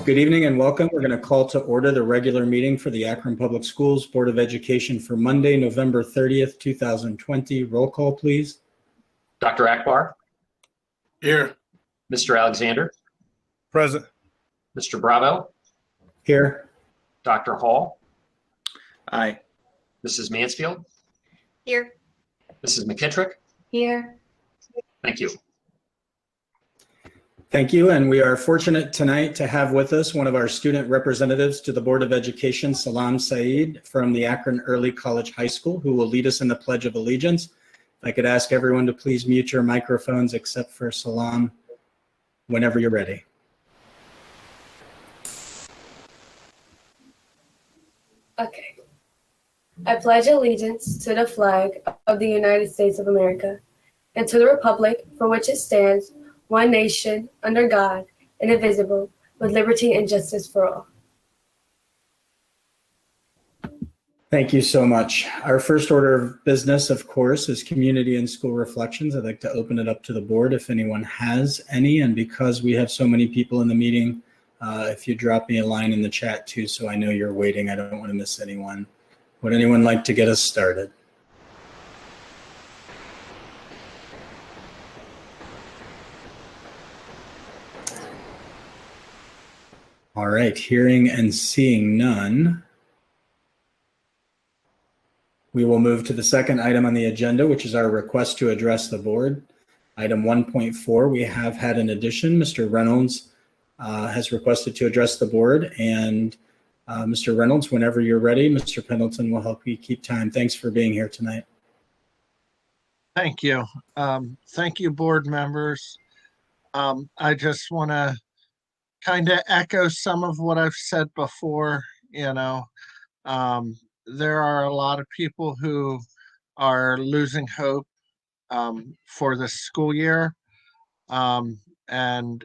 Good evening and welcome. We're going to call to order the regular meeting for the Akron Public Schools Board of Education for Monday, November 30th, 2020. Roll call, please. Dr. Akbar. Here. Mr. Alexander. Present. Mr. Bravo. Here. Dr. Hall. Aye. Mrs. Mansfield. Here. Mrs. McKittrick. Here. Thank you. Thank you, and we are fortunate tonight to have with us one of our student representatives to the Board of Education, Salam Saeed from the Akron Early College High School, who will lead us in the Pledge of Allegiance. If I could ask everyone to please mute your microphones except for Salam whenever you're ready. Okay. I pledge allegiance to the flag of the United States of America and to the republic for which it stands, one nation, under God, indivisible, with liberty and justice for all. Thank you so much. Our first order of business, of course, is community and school reflections. I'd like to open it up to the board if anyone has any, and because we have so many people in the meeting, if you drop me a line in the chat too, so I know you're waiting, I don't want to miss anyone. Would anyone like to get us started? All right, hearing and seeing none, we will move to the second item on the agenda, which is our request to address the board. Item 1.4, we have had an addition. Mr. Reynolds has requested to address the board, and Mr. Reynolds, whenever you're ready, Mr. Pendleton will help you keep time. Thanks for being here tonight. Thank you. Thank you, board members. I just want to kind of echo some of what I've said before. There are a lot of people who are losing hope for the school year. And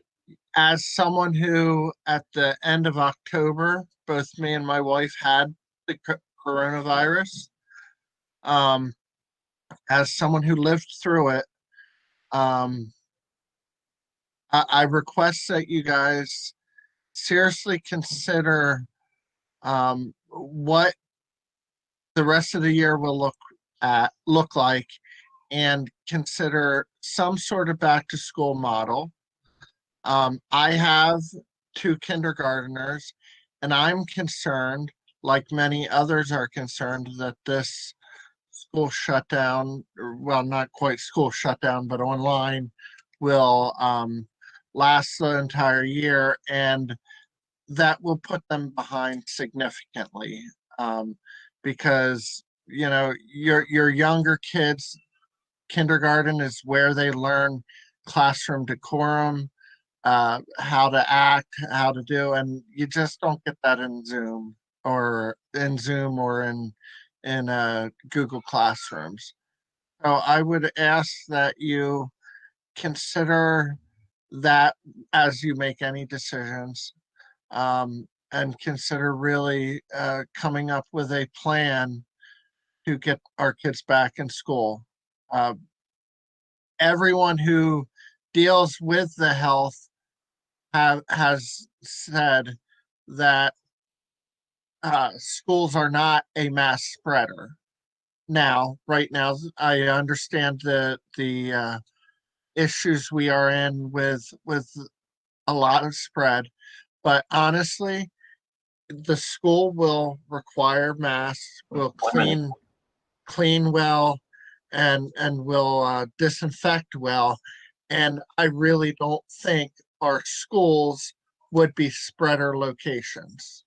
as someone who at the end of October, both me and my wife had the coronavirus, as someone who lived through it, I request that you guys seriously consider what the rest of the year will look like, and consider some sort of back to school model. I have 2 kindergarteners, and I'm concerned, like many others are concerned, that this school shutdown, well, not quite school shutdown, but online, will last the entire year, and that will put them behind significantly, because your younger kids, kindergarten is where they learn classroom decorum, how to act, how to do, and you just don't get that in Zoom or in Google Classrooms. So I would ask that you consider that as you make any decisions, and consider really coming up with a plan to get our kids back in school. Everyone who deals with the health has said that schools are not a mass spreader. Right now, I understand the issues we are in with a lot of spread, but honestly, the school will require masks, will clean well, and will disinfect well, and I really don't think our schools would be spreader locations,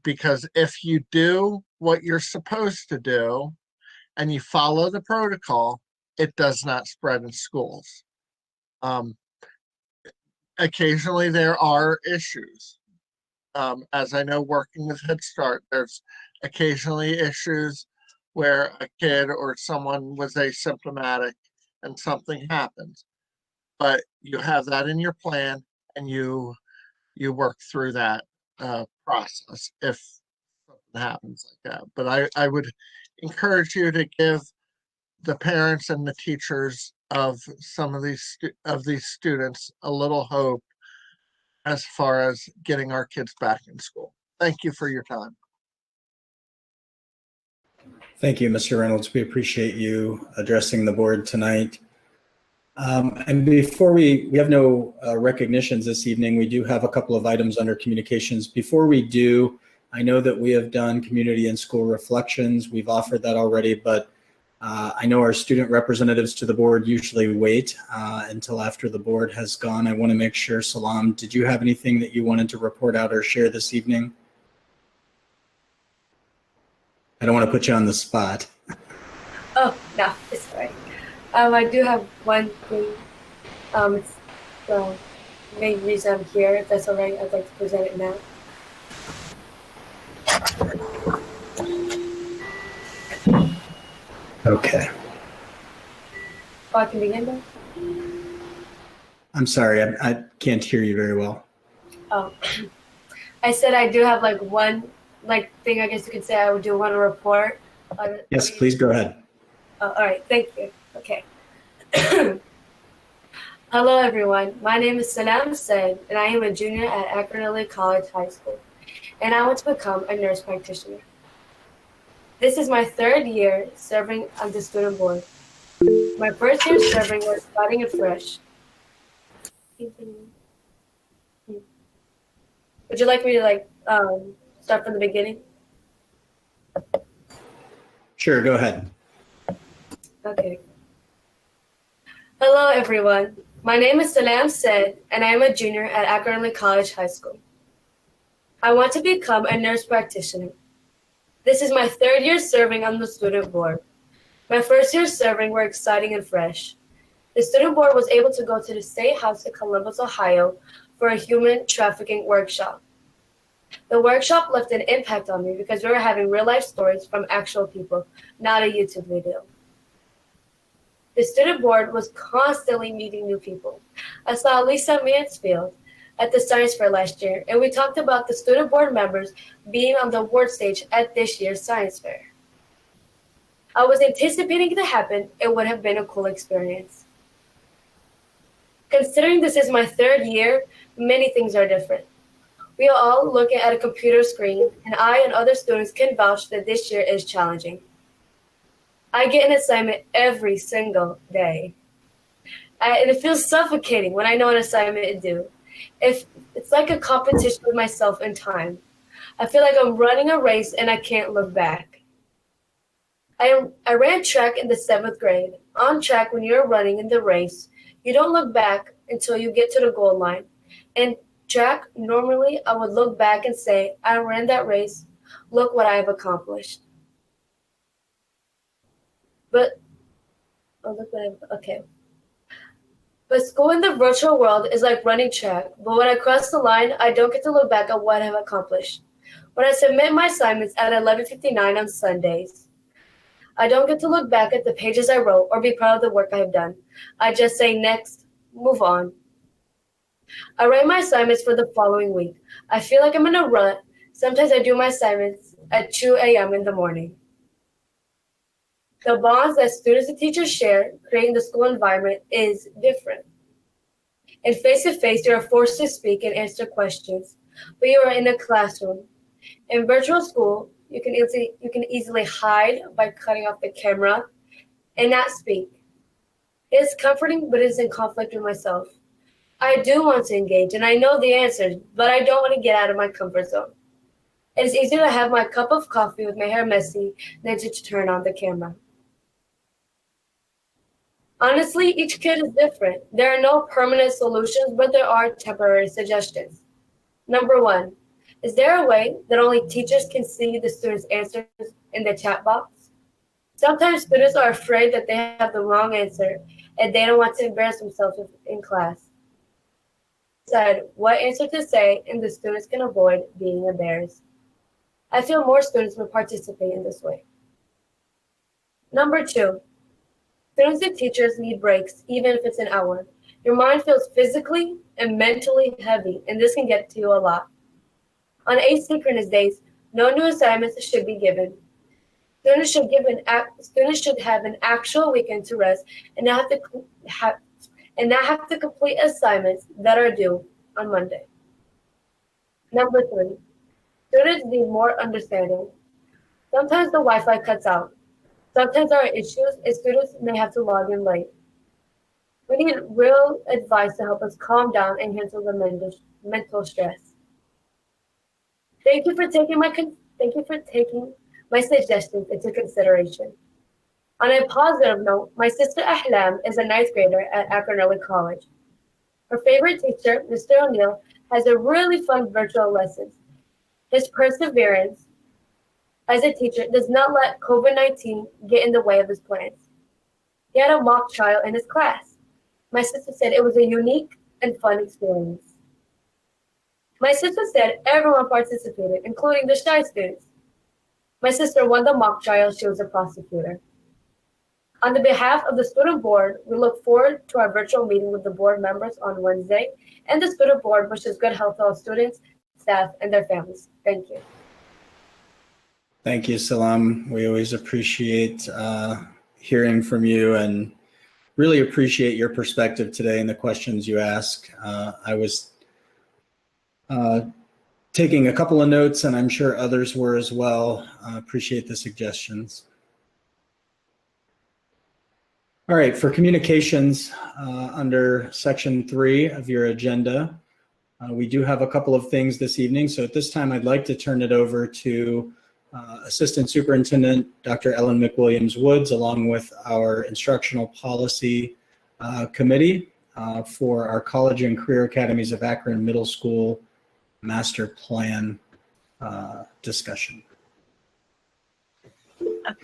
because if you do what you're supposed to do and you follow the protocol, it does not spread in schools. Occasionally there are issues. As I know, working with Head Start, there's occasionally issues where a kid or someone was asymptomatic and something happens. But you have that in your plan, and you work through that process if something happens like that. But I would encourage you to give the parents and the teachers of some of these students a little hope as far as getting our kids back in school. Thank you for your time. Thank you, Mr. Reynolds. We appreciate you addressing the board tonight. And before we have no recognitions this evening, we do have a couple of items under communications. Before we do, I know that we have done community and school reflections. We've offered that already, but I know our student representatives to the board usually wait until after the board has gone. I want to make sure, Salam, did you have anything that you wanted to report out or share this evening? I don't want to put you on the spot. Oh, no, it's all right. I do have one thing. It's the main reason I'm here. If that's all right, I'd like to present it now. Okay. Oh, I can begin now? I'm sorry, I can't hear you very well. Oh, I said I do have like one thing I guess you could say I would do want to report. Yes, please go ahead. Oh, all right, thank you. Okay. Hello, everyone. My name is Sanam Said, and I am a junior at Akron College High School, and I want to become a nurse practitioner. This is my third year serving on the student board. My first year serving was starting and fresh. Would you like me to start from the beginning? Sure, go ahead. Okay. Hello, everyone. My name is Salam Said, and I am a junior at Akron College High School. I want to become a nurse practitioner. This is my third year serving on the student board. My first year serving were exciting and fresh. The student board was able to go to the State House in Columbus, Ohio for a human trafficking workshop. The workshop left an impact on me because we were having real life stories from actual people, not a YouTube video. The student board was constantly meeting new people. I saw Lisa Mansfield at the science fair last year, and we talked about the student board members being on the award stage at this year's science fair. I was anticipating it to happen. It would have been a cool experience. Considering this is my third year, many things are different. We are all looking at a computer screen, and I and other students can vouch that this year is challenging. I get an assignment every single day. And it feels suffocating when I know an assignment is due. It's like a competition with myself in time. I feel like I'm running a race and I can't look back. I ran track in the 7th grade. On track, when you're running in the race, you don't look back until you get to the goal line. In track, normally I would look back and say, I ran that race. Look what I have accomplished. But school in the virtual world is like running track, but when I cross the line, I don't get to look back at what I have accomplished. When I submit my assignments at 11:59 on Sundays, I don't get to look back at the pages I wrote or be proud of the work I have done. I just say next, move on. I write my assignments for the following week. I feel like I'm in a rut. Sometimes I do my assignments at 2 a.m. in the morning. The bonds that students and teachers share creating the school environment is different. In face-to-face, you are forced to speak and answer questions, but you are in a classroom. In virtual school, you can easily hide by cutting off the camera and not speak. It is comforting, but it is in conflict with myself. I do want to engage, and I know the answers, but I don't want to get out of my comfort zone. It is easier to have my cup of coffee with my hair messy than to turn on the camera. Honestly, each kid is different. There are no permanent solutions, but there are temporary suggestions. Number 1, is there a way that only teachers can see the students' answers in the chat box? Sometimes students are afraid that they have the wrong answer and they don't want to embarrass themselves in class. Decide what answer to say, and the students can avoid being embarrassed. I feel more students would participate in this way. Number 2, students and teachers need breaks, even if it's an hour. Your mind feels physically and mentally heavy, and this can get to you a lot. On asynchronous days, no new assignments should be given. Students should have an actual weekend to rest and not have to complete assignments that are due on Monday. Number 3, students need more understanding. Sometimes the Wi-Fi cuts out. Sometimes there are issues and students may have to log in late. We need real advice to help us calm down and handle the mental stress. Thank you for taking my suggestions into consideration. On a positive note, my sister Ahlam is a 9th grader at Akron Early College. Her favorite teacher, Mr. O'Neill, has a really fun virtual lessons. His perseverance as a teacher does not let COVID-19 get in the way of his plans. He had a mock trial in his class. My sister said it was a unique and fun experience. My sister said everyone participated, including the shy students. My sister won the mock trial. She was a prosecutor. On the behalf of the student board, we look forward to our virtual meeting with the board members on Wednesday, and the student board wishes good health to all students, staff, and their families. Thank you. Thank you, Salam. We always appreciate hearing from you and really appreciate your perspective today and the questions you ask. I was taking a couple of notes, and I'm sure others were as well. Appreciate the suggestions. All right, for communications under section 3 of your agenda, we do have a couple of things this evening. So at this time, I'd like to turn it over to Assistant Superintendent Dr. Ellen McWilliams-Woods, along with our Instructional Policy Committee for our College and Career Academies of Akron Middle School Master Plan discussion.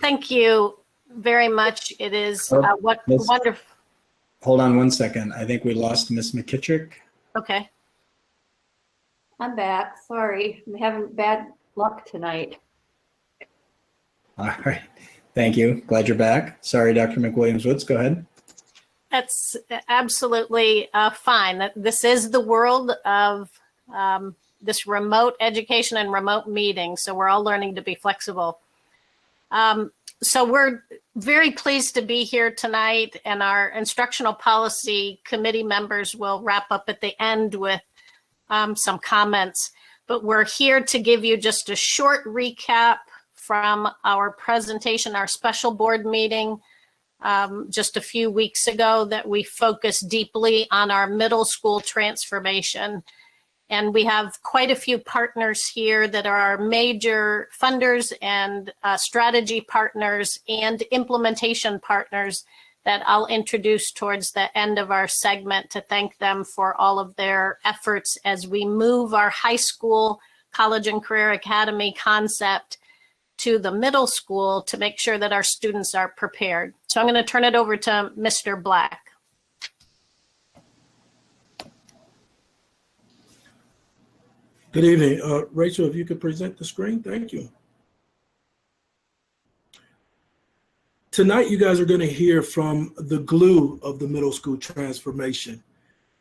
Thank you very much. It is wonderful. Hold on one second. I think we lost Miss McKittrick. Okay. I'm back. Sorry, I'm having bad luck tonight. All right. Thank you. Glad you're back. Sorry, Dr. McWilliams-Woods. Go ahead. That's absolutely fine. This is the world of this remote education and remote meeting. So we're all learning to be flexible. So we're very pleased to be here tonight, and our Instructional Policy Committee members will wrap up at the end with some comments. But we're here to give you just a short recap from our presentation, our special board meeting just a few weeks ago, that we focused deeply on our middle school transformation. And we have quite a few partners here that are our major funders and strategy partners and implementation partners that I'll introduce towards the end of our segment to thank them for all of their efforts as we move our high school, college and career academy concept to the middle school to make sure that our students are prepared. So I'm going to turn it over to Mr. Black. Good evening. Rachel, if you could present the screen, thank you. Tonight, you guys are going to hear from the glue of the middle school transformation.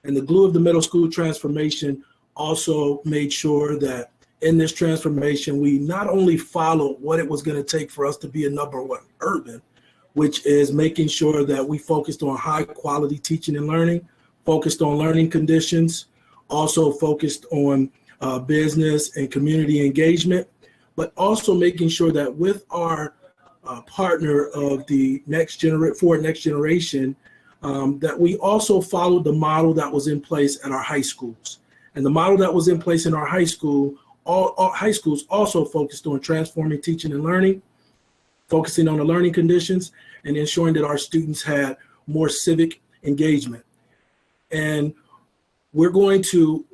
And the glue of the middle school transformation also made sure that in this transformation, we not only followed what it was going to take for us to be a #1 urban, which is making sure that we focused on high quality teaching and learning, focused on learning conditions, also focused on business and community engagement, but also making sure that with our partner of the next generation, that we also followed the model that was in place at our high schools. And the model that was in place in our high school, all high schools also focused on transforming teaching and learning, focusing on the learning conditions, and ensuring that our students had more civic engagement. And we're going to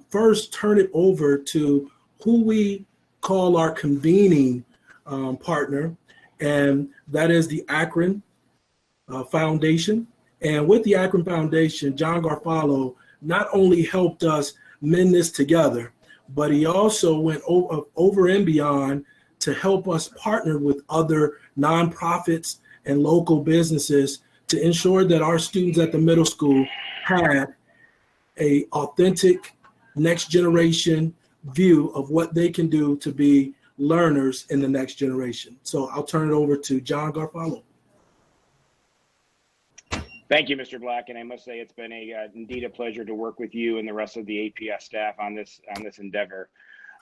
first turn it over to who we call our convening partner, and that is the Akron Foundation. And with the Akron Foundation, John Garfalo not only helped us mend this together, but he also went over and beyond to help us partner with other nonprofits and local businesses to ensure that our students at the middle school had a authentic next generation view of what they can do to be learners in the next generation. So I'll turn it over to John Garfalo. Thank you, Mr. Black, and I must say it's been indeed a pleasure to work with you and the rest of the APS staff on this endeavor.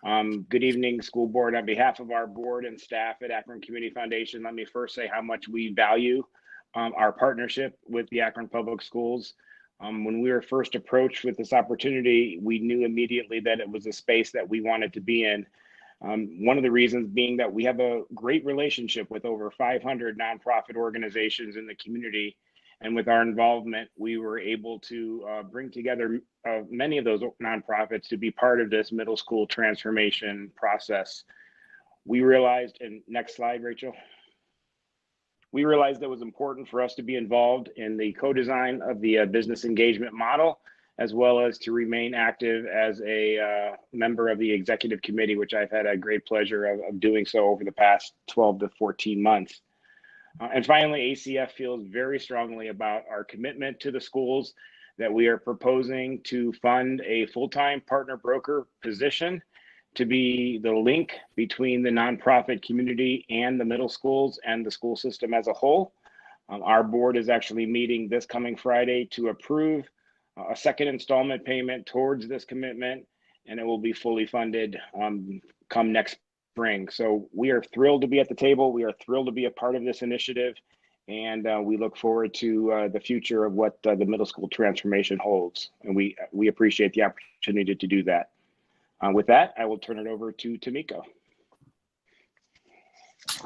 Good evening, school board. On behalf of our board and staff at Akron Community Foundation, let me first say how much we value our partnership with the Akron Public Schools. When we were first approached with this opportunity, we knew immediately that it was a space that we wanted to be in. One of the reasons being that we have a great relationship with over 500 nonprofit organizations in the community. And with our involvement, we were able to bring together many of those nonprofits to be part of this middle school transformation process. We realized, and next slide, Rachel. We realized that it was important for us to be involved in the co-design of the business engagement model, as well as to remain active as a member of the executive committee, which I've had a great pleasure of doing so over the past 12 to 14 months. And finally, ACF feels very strongly about our commitment to the schools, that we are proposing to fund a full-time partner broker position to be the link between the nonprofit community and the middle schools and the school system as a whole. Our board is actually meeting this coming Friday to approve a second installment payment towards this commitment, and it will be fully funded come next spring. So we are thrilled to be at the table. We are thrilled to be a part of this initiative, and we look forward to the future of what the middle school transformation holds. And we appreciate the opportunity to do that. With that, I will turn it over to Tamiko.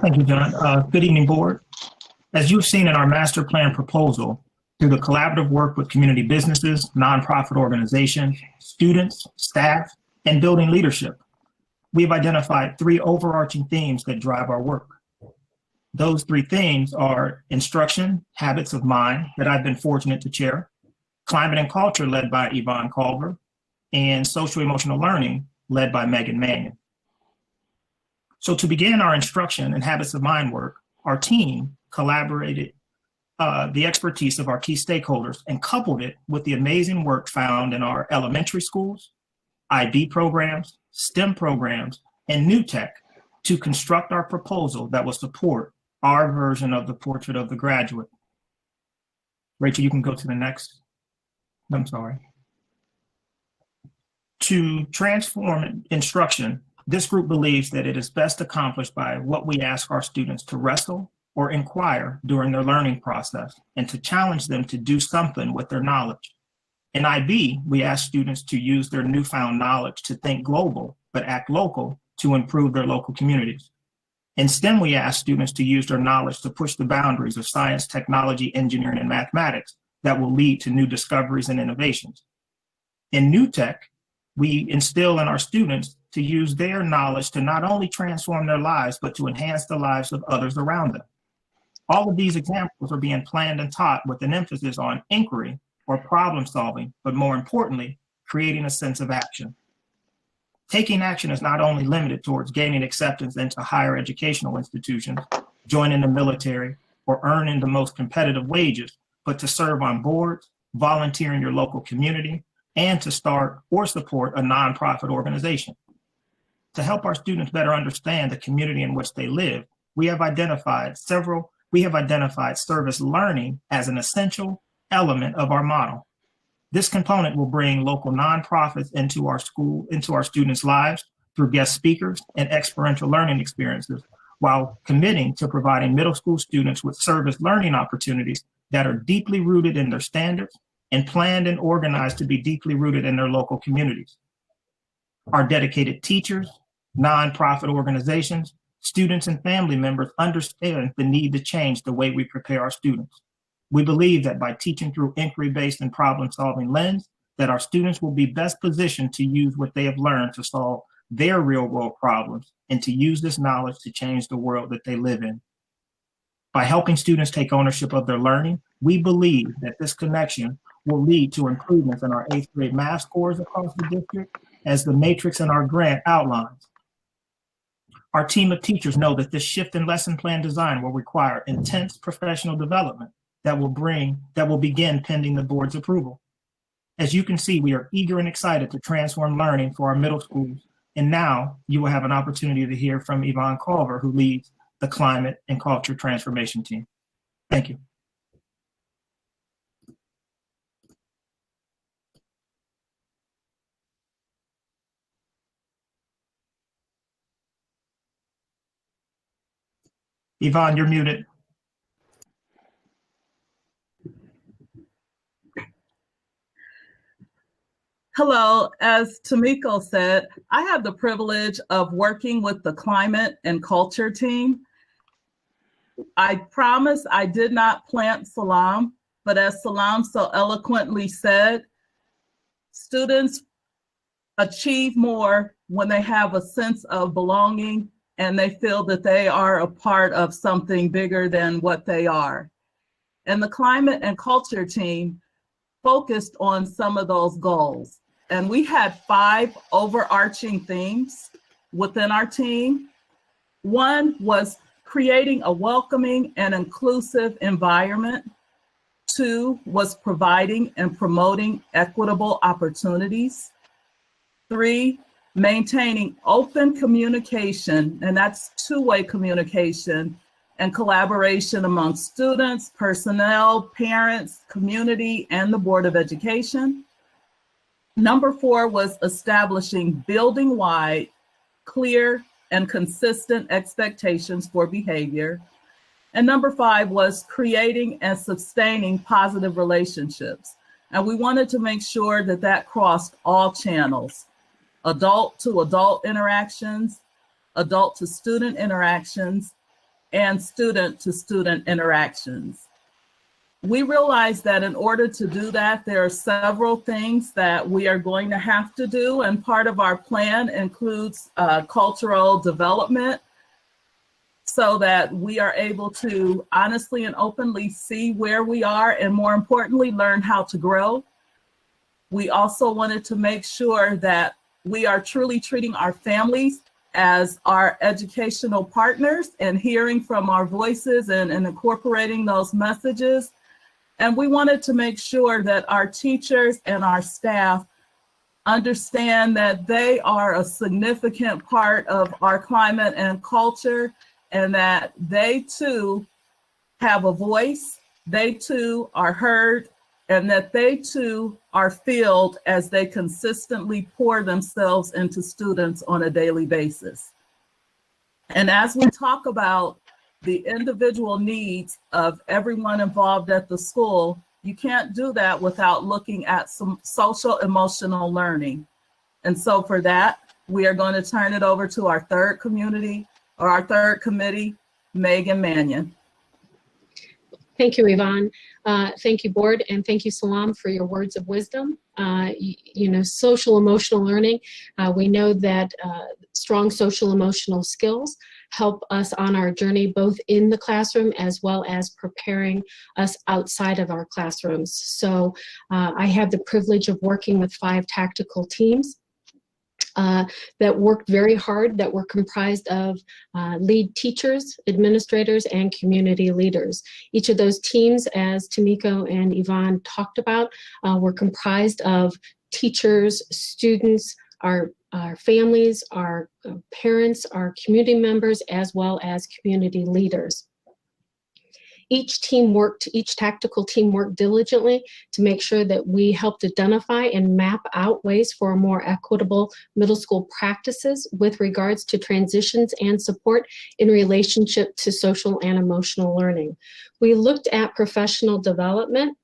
Thank you, John. Good evening, board. As you've seen in our master plan proposal, through the collaborative work with community businesses, nonprofit organizations, students, staff, and building leadership, we've identified 3 overarching themes that drive our work. Those 3 themes are instruction, habits of mind, that I've been fortunate to chair, climate and culture, led by Yvonne Culver, and social emotional learning, led by Megan Mannion. So to begin our instruction and habits of mind work, our team collaborated the expertise of our key stakeholders and coupled it with the amazing work found in our elementary schools, IB programs, STEM programs, and new tech to construct our proposal that will support our version of the portrait of the graduate. Rachel, you can go to the next. I'm sorry. To transform instruction, this group believes that it is best accomplished by what we ask our students to wrestle or inquire during their learning process, and to challenge them to do something with their knowledge. In IB, we ask students to use their newfound knowledge to think global, but act local to improve their local communities. In STEM, we ask students to use their knowledge to push the boundaries of science, technology, engineering, and mathematics that will lead to new discoveries and innovations. In new tech, we instill in our students to use their knowledge to not only transform their lives, but to enhance the lives of others around them. All of these examples are being planned and taught with an emphasis on inquiry or problem solving, but more importantly, creating a sense of action. Taking action is not only limited towards gaining acceptance into higher educational institutions, joining the military, or earning the most competitive wages, but to serve on boards, volunteer in your local community, and to start or support a nonprofit organization. To help our students better understand the community in which they live, we have identified service learning as an essential element of our model. This component will bring local nonprofits into our students' lives through guest speakers and experiential learning experiences, while committing to providing middle school students with service learning opportunities that are deeply rooted in their standards and planned and organized to be deeply rooted in their local communities. Our dedicated teachers, nonprofit organizations, students, and family members understand the need to change the way we prepare our students. We believe that by teaching through inquiry-based and problem-solving lens, that our students will be best positioned to use what they have learned to solve their real-world problems and to use this knowledge to change the world that they live in. By helping students take ownership of their learning, we believe that this connection will lead to improvements in our 8th grade math scores across the district, as the matrix in our grant outlines. Our team of teachers know that this shift in lesson plan design will require intense professional development that will begin pending the board's approval. As you can see, we are eager and excited to transform learning for our middle schools. And now you will have an opportunity to hear from Yvonne Culver, who leads the Climate and Culture Transformation Team. Thank you. Yvonne, you're muted. Hello, as Tamiko said, I have the privilege of working with the climate and culture team. I promise I did not plant Salam, but as Salam so eloquently said, students achieve more when they have a sense of belonging and they feel that they are a part of something bigger than what they are. And the climate and culture team focused on some of those goals. And we had 5 overarching themes within our team. One was creating a welcoming and inclusive environment. 2 was providing and promoting equitable opportunities. 3, maintaining open communication, and that's two-way communication and collaboration among students, personnel, parents, community, and the Board of Education. Number 4 was establishing building-wide, clear, and consistent expectations for behavior. And number 5 was creating and sustaining positive relationships. And we wanted to make sure that that crossed all channels, adult to adult interactions, adult to student interactions, and student to student interactions. We realized that in order to do that, there are several things that we are going to have to do, and part of our plan includes cultural development so that we are able to honestly and openly see where we are and, more importantly, learn how to grow. We also wanted to make sure that we are truly treating our families as our educational partners and hearing from our voices and incorporating those messages. And we wanted to make sure that our teachers and our staff understand that they are a significant part of our climate and culture, and that they too have a voice, they too are heard, and that they too are filled as they consistently pour themselves into students on a daily basis. And as we talk about the individual needs of everyone involved at the school, you can't do that without looking at some social emotional learning. And so for that, we are going to turn it over to our third committee, Megan Mannion. Thank you, Yvonne. Thank you, board, and thank you, Salam, for your words of wisdom. Social emotional learning, we know that strong social emotional skills help us on our journey, both in the classroom as well as preparing us outside of our classrooms. So I had the privilege of working with 5 tactical teams that worked very hard, that were comprised of lead teachers, administrators, and community leaders. Each of those teams, as Tamiko and Yvonne talked about, were comprised of teachers, students, our families, our parents, our community members, as well as community leaders. Each tactical team worked diligently to make sure that we helped identify and map out ways for more equitable middle school practices with regards to transitions and support in relationship to social and emotional learning. We looked at professional development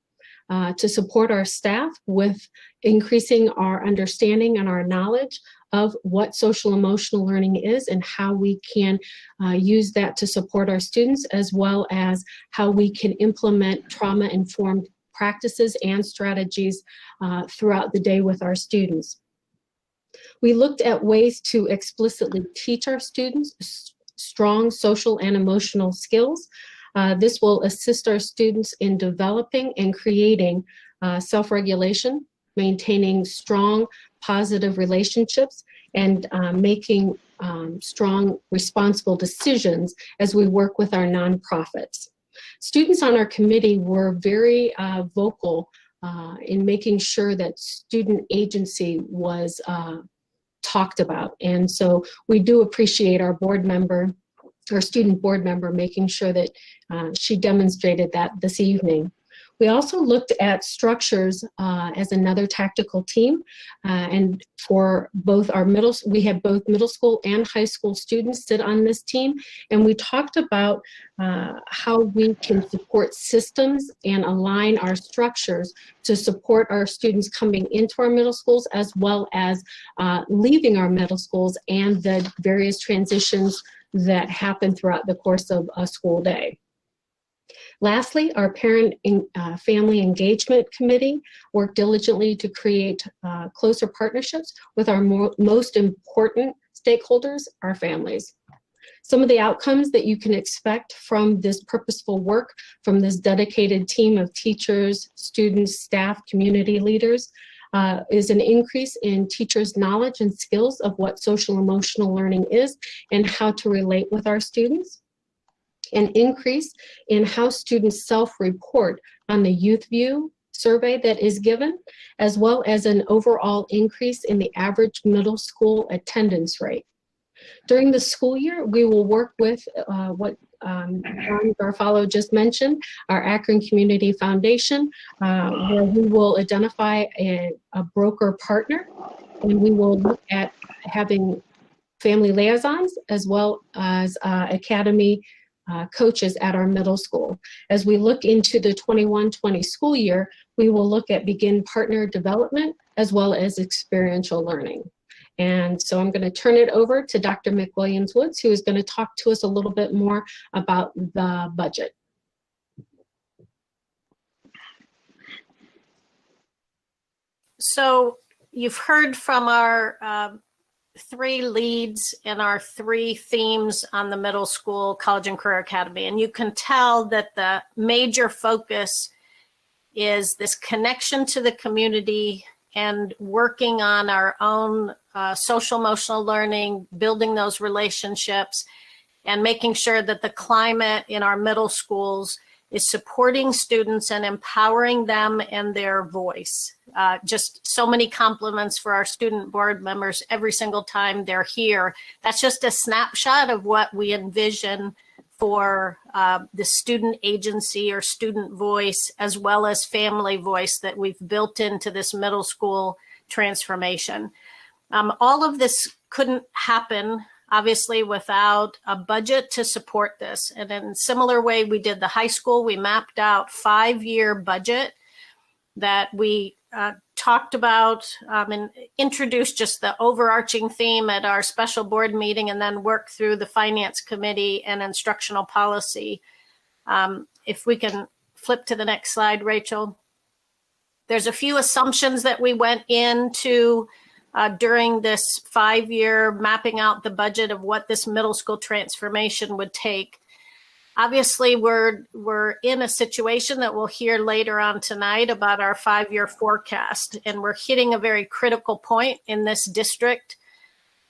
to support our staff with increasing our understanding and our knowledge of what social emotional learning is and how we can use that to support our students, as well as how we can implement trauma-informed practices and strategies throughout the day with our students. We looked at ways to explicitly teach our students strong social and emotional skills. This will assist our students in developing and creating self-regulation, maintaining strong, positive relationships, and making strong, responsible decisions as we work with our nonprofits. Students on our committee were very vocal in making sure that student agency was talked about. And so we do appreciate our board member, our student board member, making sure that she demonstrated that this evening. We also looked at structures as another tactical team, and for both our we have both middle school and high school students sit on this team, and we talked about how we can support systems and align our structures to support our students coming into our middle schools as well as leaving our middle schools and the various transitions that happen throughout the course of a school day. Lastly, our Parent and Family Engagement Committee worked diligently to create closer partnerships with our most important stakeholders, our families. Some of the outcomes that you can expect from this purposeful work from this dedicated team of teachers, students, staff, community leaders is an increase in teachers' knowledge and skills of what social emotional learning is and how to relate with our students. An increase in how students self-report on the Youth View survey that is given, as well as an overall increase in the average middle school attendance rate. During the school year, we will work with what Gar just mentioned, our Akron Community Foundation, where we will identify a broker partner, and we will look at having family liaisons as well as academy coaches at our middle school. As we look into the 21-20 school year, we will look at begin partner development as well as experiential learning. And so I'm going to turn it over to Dr. McWilliams-Woods, who is going to talk to us a little bit more about the budget. So you've heard from our three leads and our three themes on the middle school college and career academy, and you can tell that the major focus is this connection to the community and working on our own social emotional learning, building those relationships, and making sure that the climate in our middle schools is supporting students and empowering them and their voice. Just so many compliments for our student board members every single time they're here. That's just a snapshot of what we envision for the student agency or student voice, as well as family voice that we've built into this middle school transformation. All of this couldn't happen obviously without a budget to support this. And in a similar way we did the high school, we mapped out 5-year budget that we talked about and introduced just the overarching theme at our special board meeting, and then worked through the finance committee and instructional policy. If we can flip to the next slide, Rachel. There's a few assumptions that we went into during this 5-year mapping out the budget of what this middle school transformation would take. Obviously, we're in a situation that we'll hear later on tonight about our 5-year forecast, and we're hitting a very critical point in this district.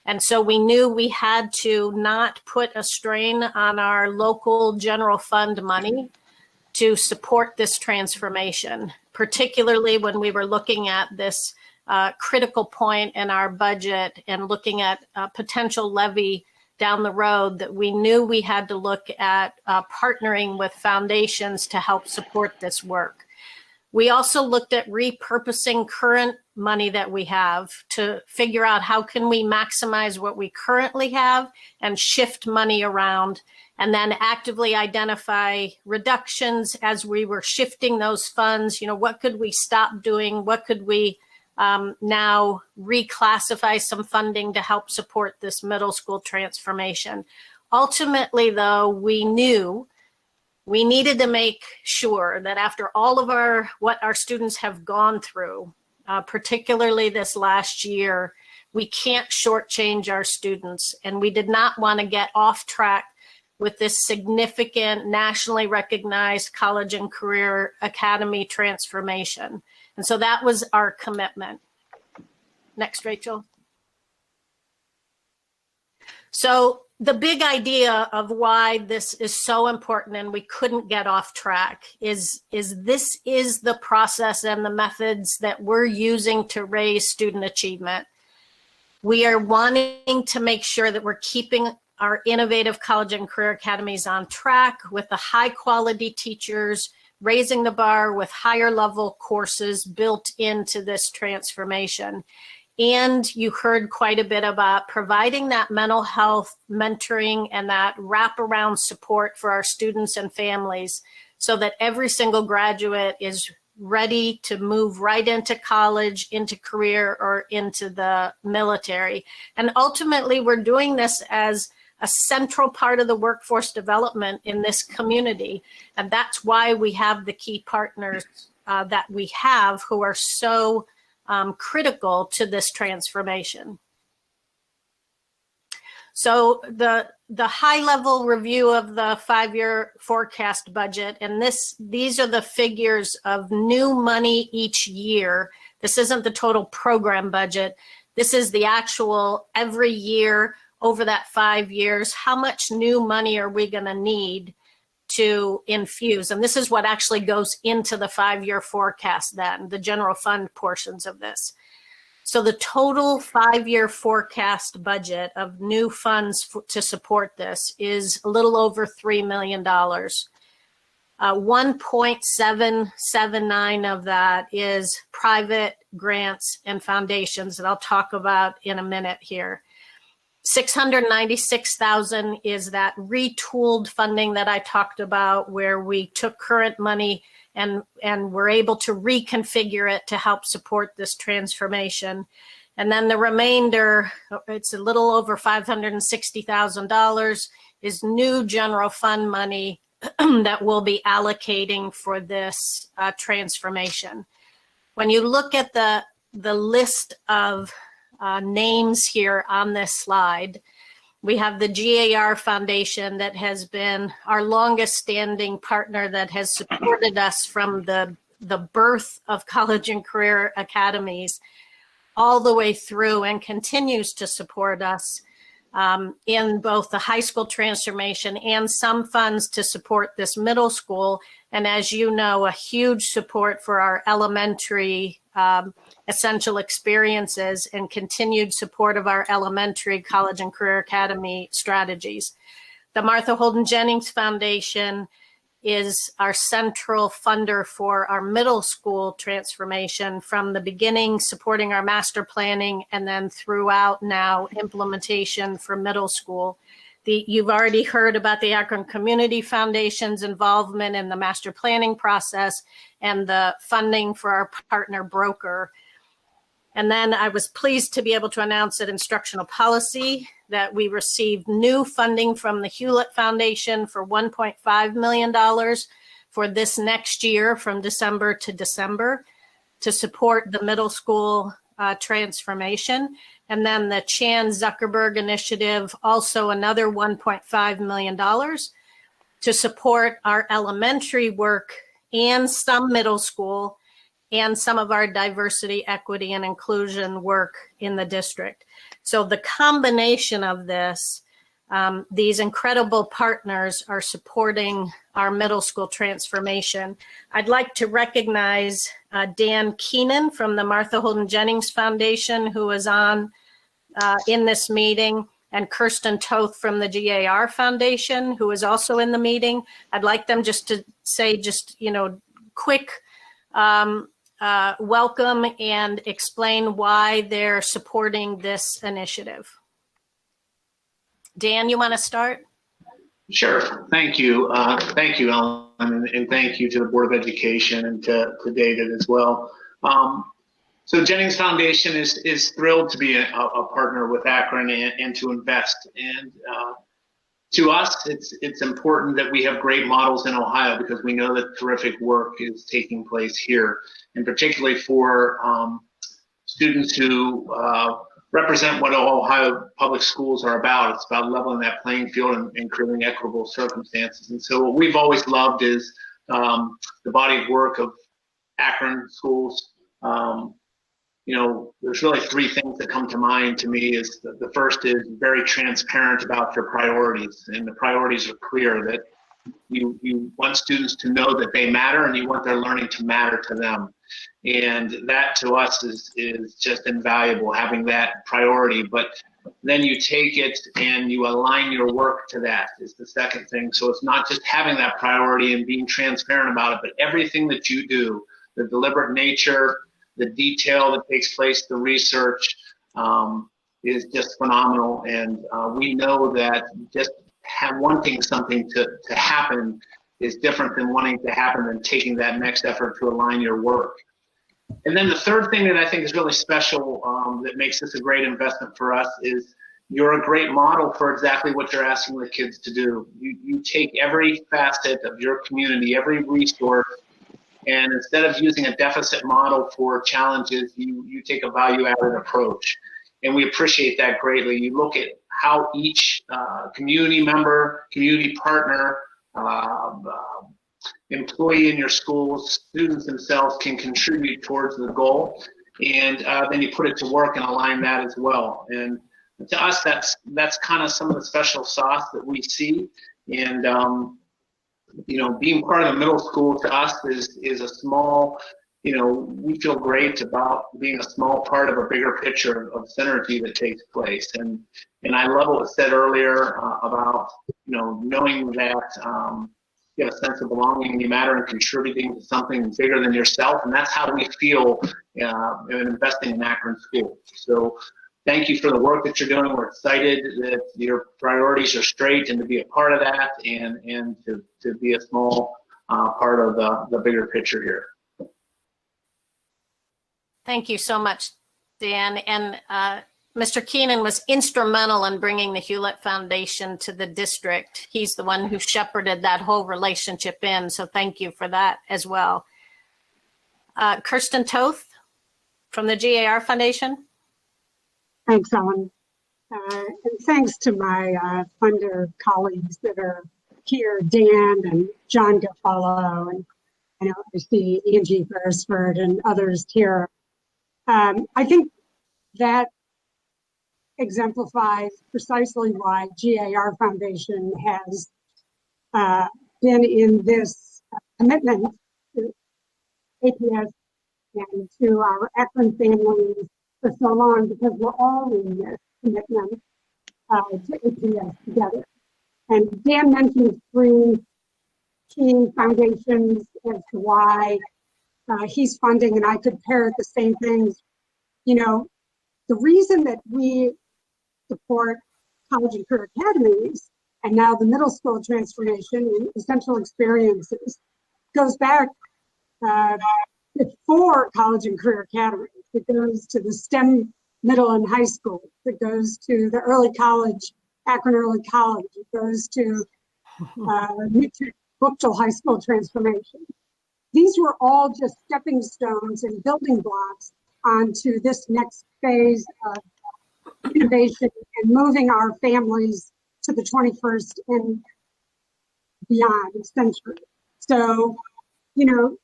And so we knew we had to not put a strain on our local general fund money to support this transformation, particularly when we were looking at this critical point in our budget and looking at a potential levy down the road, that we knew we had to look at partnering with foundations to help support this work. We also looked at repurposing current money that we have to figure out how can we maximize what we currently have and shift money around, and then actively identify reductions as we were shifting those funds. You know, what could we stop doing? What could we now reclassify some funding to help support this middle school transformation? Ultimately, though, we knew we needed to make sure that after all of what our students have gone through, particularly this last year, we can't shortchange our students, and we did not want to get off track with this significant nationally recognized college and career academy transformation. And so that was our commitment. Next, Rachel. So the big idea of why this is so important and we couldn't get off track is this is the process and the methods that we're using to raise student achievement. We are wanting to make sure that we're keeping our innovative college and career academies on track with the high quality teachers, raising the bar with higher level courses built into this transformation. And you heard quite a bit about providing that mental health mentoring and that wraparound support for our students and families so that every single graduate is ready to move right into college, into career, or into the military. And ultimately, we're doing this as a central part of the workforce development in this community. And that's why we have the key partners that we have who are so critical to this transformation. So the high level review of the 5-year forecast budget, and these are the figures of new money each year. This isn't the total program budget. This is the actual every year over that 5 years, how much new money are we gonna need to infuse? And this is what actually goes into the 5-year forecast then, the general fund portions of this. So the total 5-year forecast budget of new funds to support this is a little over $3 million. 1.779 of that is private grants and foundations that I'll talk about in a minute here. 696,000 is that retooled funding that I talked about, where we took current money and were able to reconfigure it to help support this transformation. And then the remainder, it's a little over $560,000, is new general fund money that we'll be allocating for this transformation. When you look at the list of names here on this slide, we have the GAR Foundation that has been our longest standing partner that has supported us from the birth of college and career academies all the way through and continues to support us in both the high school transformation and some funds to support this middle school. And as you know, a huge support for our elementary essential experiences and continued support of our elementary college and career academy strategies. The Martha Holden Jennings Foundation is our central funder for our middle school transformation from the beginning, supporting our master planning, and then throughout now implementation for middle school. You've already heard about the Akron Community Foundation's involvement in the master planning process and the funding for our partner broker. And then I was pleased to be able to announce that instructional policy, that we received new funding from the Hewlett Foundation for $1.5 million for this next year from December to December to support the middle school transformation. And then the Chan Zuckerberg Initiative, also another $1.5 million to support our elementary work and some middle school and some of our diversity, equity, and inclusion work in the district. So the combination of this, these incredible partners are supporting our middle school transformation. I'd like to recognize Dan Keenan from the Martha Holden Jennings Foundation, who is on in this meeting, and Kirsten Toth from the GAR Foundation, who is also in the meeting. I'd like them just to say quick welcome and explain why they're supporting this initiative. Dan, you want to start? Sure. Thank you. Thank you, Ellen, and thank you to the Board of Education and to David as well. So Jennings Foundation is thrilled to be a partner with Akron and to invest. And to us, it's important that we have great models in Ohio because we know that terrific work is taking place here, and particularly for students who represent what Ohio public schools are about. It's about leveling that playing field and creating equitable circumstances. And so what we've always loved is the body of work of Akron schools. There's really three things that come to mind to me. Is the first is very transparent about your priorities, and the priorities are clear, that you want students to know that they matter and you want their learning to matter to them. And that to us is just invaluable, having that priority. But then you take it and you align your work to that is the second thing. So it's not just having that priority and being transparent about it, but everything that you do, the deliberate nature, the detail that takes place, the research is just phenomenal. And we know that just wanting something to happen is different than wanting to happen and taking that next effort to align your work. And then the third thing that I think is really special that makes this a great investment for us is you're a great model for exactly what you're asking the kids to do. You take every facet of your community, every resource, and instead of using a deficit model for challenges, you take a value-added approach. And we appreciate that greatly. You look at how each community member, community partner, employee in your schools, students themselves can contribute towards the goal, and then you put it to work and align that as well. And to us, that's kind of some of the special sauce that we see. And you know, being part of the middle school to us is a small, you know, we feel great about being a small part of a bigger picture of synergy that takes place. And I love what was said earlier about, you know, knowing that you have a sense of belonging and you matter and contributing to something bigger than yourself. And that's how we feel in investing in Akron School. So thank you for the work that you're doing. We're excited that your priorities are straight and to be a part of that and to be a small part of the bigger picture here. Thank you so much, Dan. And Mr. Keenan was instrumental in bringing the Hewlett Foundation to the district. He's the one who shepherded that whole relationship in. So thank you for that as well. Kirsten Toth from the GAR Foundation. Thanks, Ellen. And thanks to my funder colleagues that are here, Dan and John Garofalo, and I know I see Angie Beresford and others here. I think that exemplifies precisely why GAR Foundation has been in this commitment to APS and to our Akron families for so long, because we're all in this commitment to APS together. And Dan mentioned three key foundations as to why he's funding, and I could parrot the same things. You know, the reason that we support college and career academies and now the middle school transformation and essential experiences goes back before college and career academies. It goes to the STEM middle and high school. It goes to the early college, Akron Early College. It goes to Bookville High School transformation. These were all just stepping stones and building blocks onto this next phase of innovation and moving our families to the 21st and beyond century. So, you know,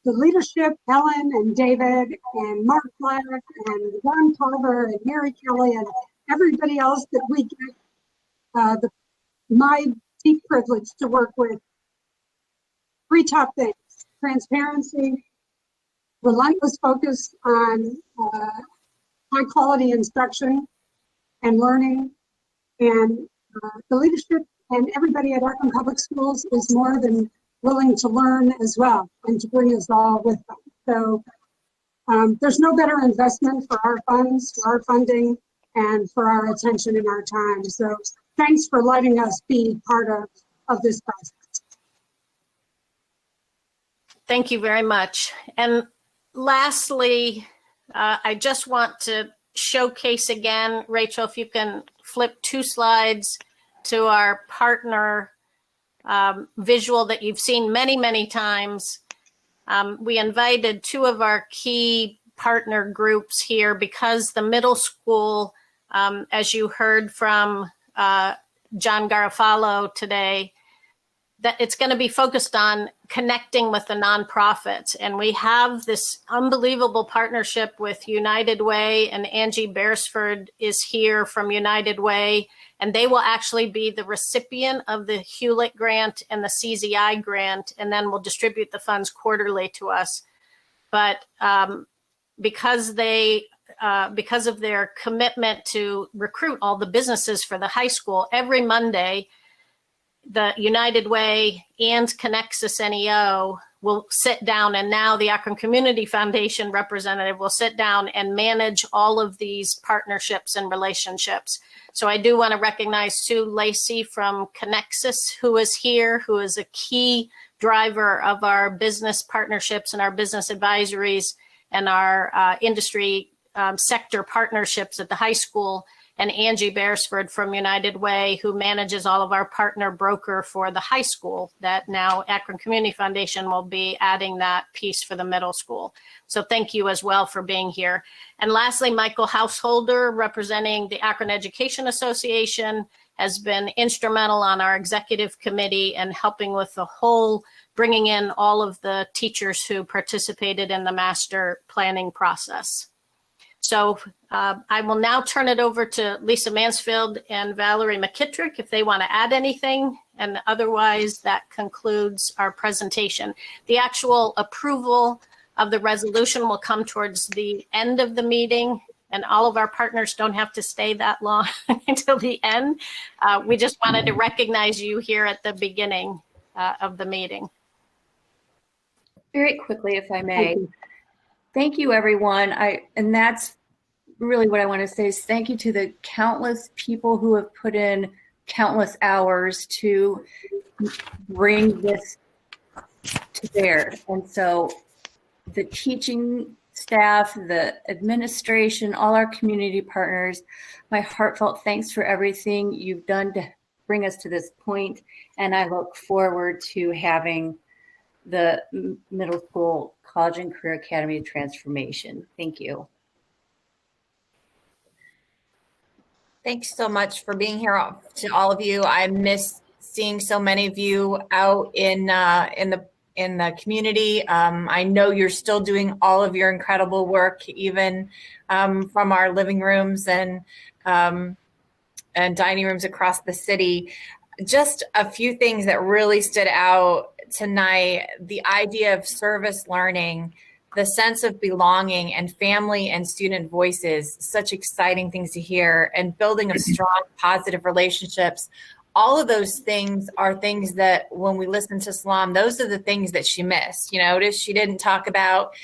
the leadership, Ellen and David and Mark Black and Ron Culver and Mary Kelly and everybody else that we get my deep privilege to work with. Three top things: transparency, relentless focus on high quality instruction and learning, and the leadership and everybody at Akron Public Schools is more than willing to learn as well and to bring us all with them. So there's no better investment for our funds, for our funding, and for our attention and our time. So thanks for letting us be part of this process. Thank you very much. And lastly, I just want to showcase again, Rachel, if you can flip 2 slides to our partner visual that you've seen many, many times. We invited 2 of our key partner groups here because the middle school, as you heard from John Garofalo today, that it's going to be focused on connecting with the nonprofits. And we have this unbelievable partnership with United Way, and Angie Beresford is here from United Way, and they will actually be the recipient of the Hewlett grant and the CZI grant, and then we'll distribute the funds quarterly to us. But because they because of their commitment to recruit all the businesses for the high school, every Monday, the United Way and Connexus NEO will sit down, and now the Akron Community Foundation representative will sit down and manage all of these partnerships and relationships. So I do want to recognize Sue Lacey from Connexus, who is here, who is a key driver of our business partnerships and our business advisories and our industry sector partnerships at the high school, and Angie Beresford from United Way, who manages all of our partner broker for the high school, that now Akron Community Foundation will be adding that piece for the middle school. So thank you as well for being here. And lastly, Michael Householder, representing the Akron Education Association, has been instrumental on our executive committee and helping with the whole, bringing in all of the teachers who participated in the master planning process. So I will now turn it over to Lisa Mansfield and Valerie McKittrick if they want to add anything, and otherwise that concludes our presentation. The actual approval of the resolution will come towards the end of the meeting, and all of our partners don't have to stay that long until the end. We just wanted to recognize you here at the beginning of the meeting. Very quickly, if I may. Thank you, everyone. And that's really what I want to say is thank you to the countless people who have put in countless hours to bring this to bear. And so the teaching staff, the administration, all our community partners, my heartfelt thanks for everything you've done to bring us to this point. And I look forward to having the middle school college and career academy transformation. Thank you. Thanks so much for being here, to all of you. I miss seeing so many of you out in the community. I know you're still doing all of your incredible work, even from our living rooms and dining rooms across the city. Just a few things that really stood out tonight: the idea of service learning, the sense of belonging, and family and student voices, such exciting things to hear, and building of strong, positive relationships. All of those things are things that when we listen to Salam, those are the things that she missed. You notice she didn't talk about,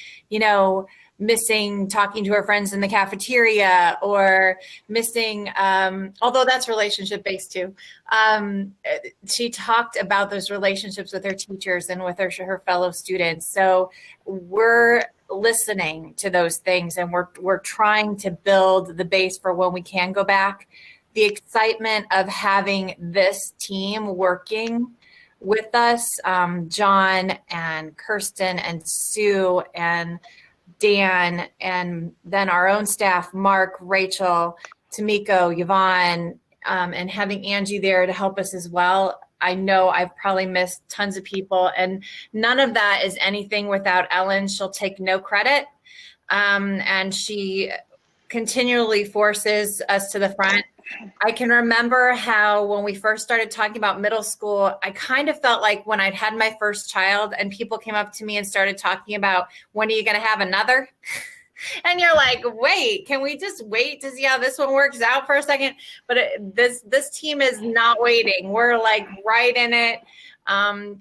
missing talking to her friends in the cafeteria, or missing, although that's relationship based too. She talked about those relationships with her teachers and with her fellow students. So we're listening to those things, and we're trying to build the base for when we can go back. The excitement of having this team working with us, John and Kirsten and Sue and Dan, and then our own staff, Mark, Rachel, Tamiko, Yvonne, and having Angie there to help us as well. I know I've probably missed tons of people, and none of that is anything without Ellen. She'll take no credit, and she continually forces us to the front. I can remember how when we first started talking about middle school, I kind of felt like when I'd had my first child and people came up to me and started talking about, when are you going to have another? And you're like, wait, can we just wait to see how this one works out for a second? But this team is not waiting. We're like right in it,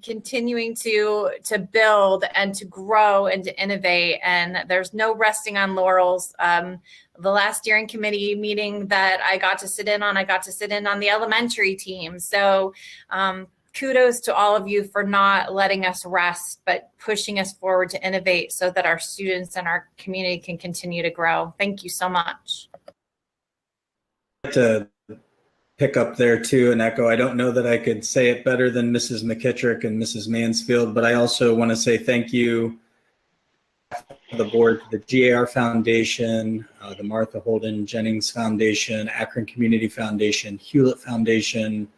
continuing to build and to grow and to innovate. And there's no resting on laurels. The last steering committee meeting that I got to sit in on the elementary team. So kudos to all of you for not letting us rest, but pushing us forward to innovate so that our students and our community can continue to grow. Thank you so much. To pick up there too and echo, I don't know that I could say it better than Mrs. McKittrick and Mrs. Mansfield, but I also want to say thank you to the board, the GAR Foundation, the Martha Holden Jennings Foundation, Akron Community Foundation, Hewlett Foundation,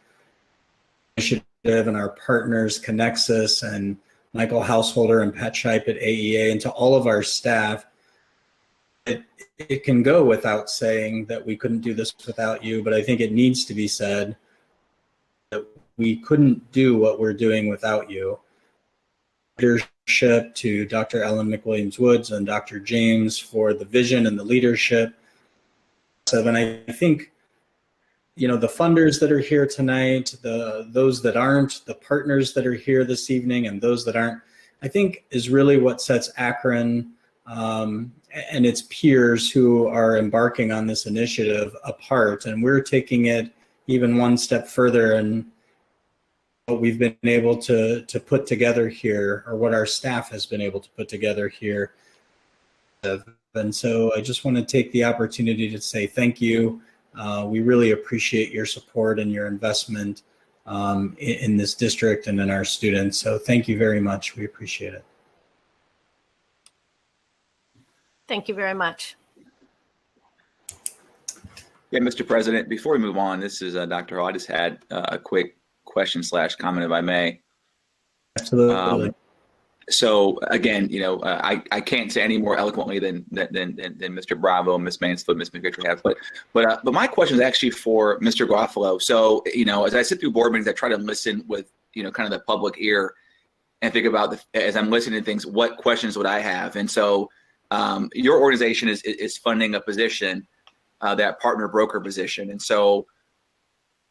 and our partners, Connexus and Michael Householder and Pat Shipe at AEA, and to all of our staff. It can go without saying that we couldn't do this without you, but I think it needs to be said that we couldn't do what we're doing without you. leadership, to Dr. Ellen McWilliams-Woods and Dr. James for the vision and the leadership. And I think, you know, the funders that are here tonight, those that aren't, the partners that are here this evening, and those that aren't, I think is really what sets Akron and its peers who are embarking on this initiative apart. And we're taking it even one step further, and what we've been able to put together here, or what our staff has been able to put together here. And so I just want to take the opportunity to say thank you. We really appreciate your support and your investment in this district and in our students. So thank you very much. We appreciate it. Thank you very much. Yeah, Mr. President, before we move on, this is Dr. Hall. I just had a quick question / comment, if I may. Absolutely. So again, you know, I can't say any more eloquently than Mr. Bravo, Ms. Mansfield, Ms. McVicker have. But my question is actually for Mr. Garofalo. So, you know, as I sit through board meetings, I try to listen with, you know, kind of the public ear and think about as I'm listening to things, what questions would I have? And so your organization is funding a position, that partner broker position. And so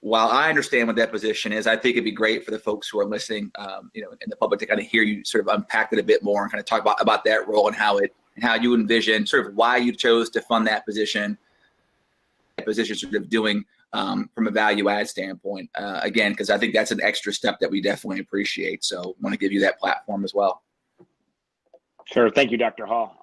while I understand what that position is, I think it'd be great for the folks who are listening, you know, and the public to kind of hear you sort of unpack it a bit more and kind of talk about that role and how you envision sort of why you chose to fund that position sort of doing from a value add standpoint. Again, because I think that's an extra step that we definitely appreciate. So I want to give you that platform as well. Sure. Thank you, Dr. Hall.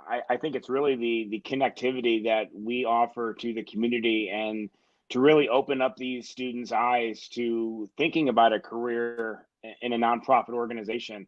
I think it's really the connectivity that we offer to the community and to really open up these students' eyes to thinking about a career in a nonprofit organization.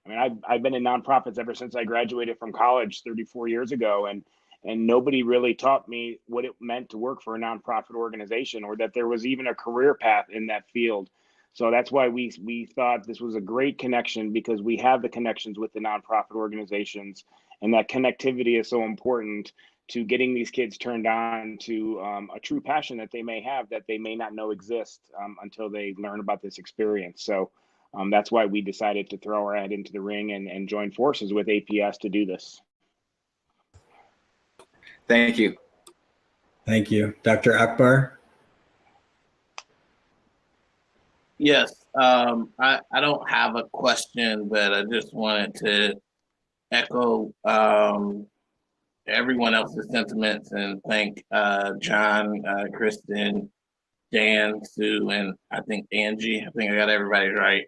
I mean, I've been in nonprofits ever since I graduated from college 34 years ago, and nobody really taught me what it meant to work for a nonprofit organization, or that there was even a career path in that field. So that's why we thought this was a great connection, because we have the connections with the nonprofit organizations, and that connectivity is so important to getting these kids turned on to a true passion that they may have that they may not know exists until they learn about this experience. So that's why we decided to throw our head into the ring and join forces with APS to do this. Thank you. Thank you. Dr. Akbar? Yes, I don't have a question, but I just wanted to echo everyone else's sentiments and thank John, Kristen, Dan, Sue, and I think Angie. I think I got everybody right.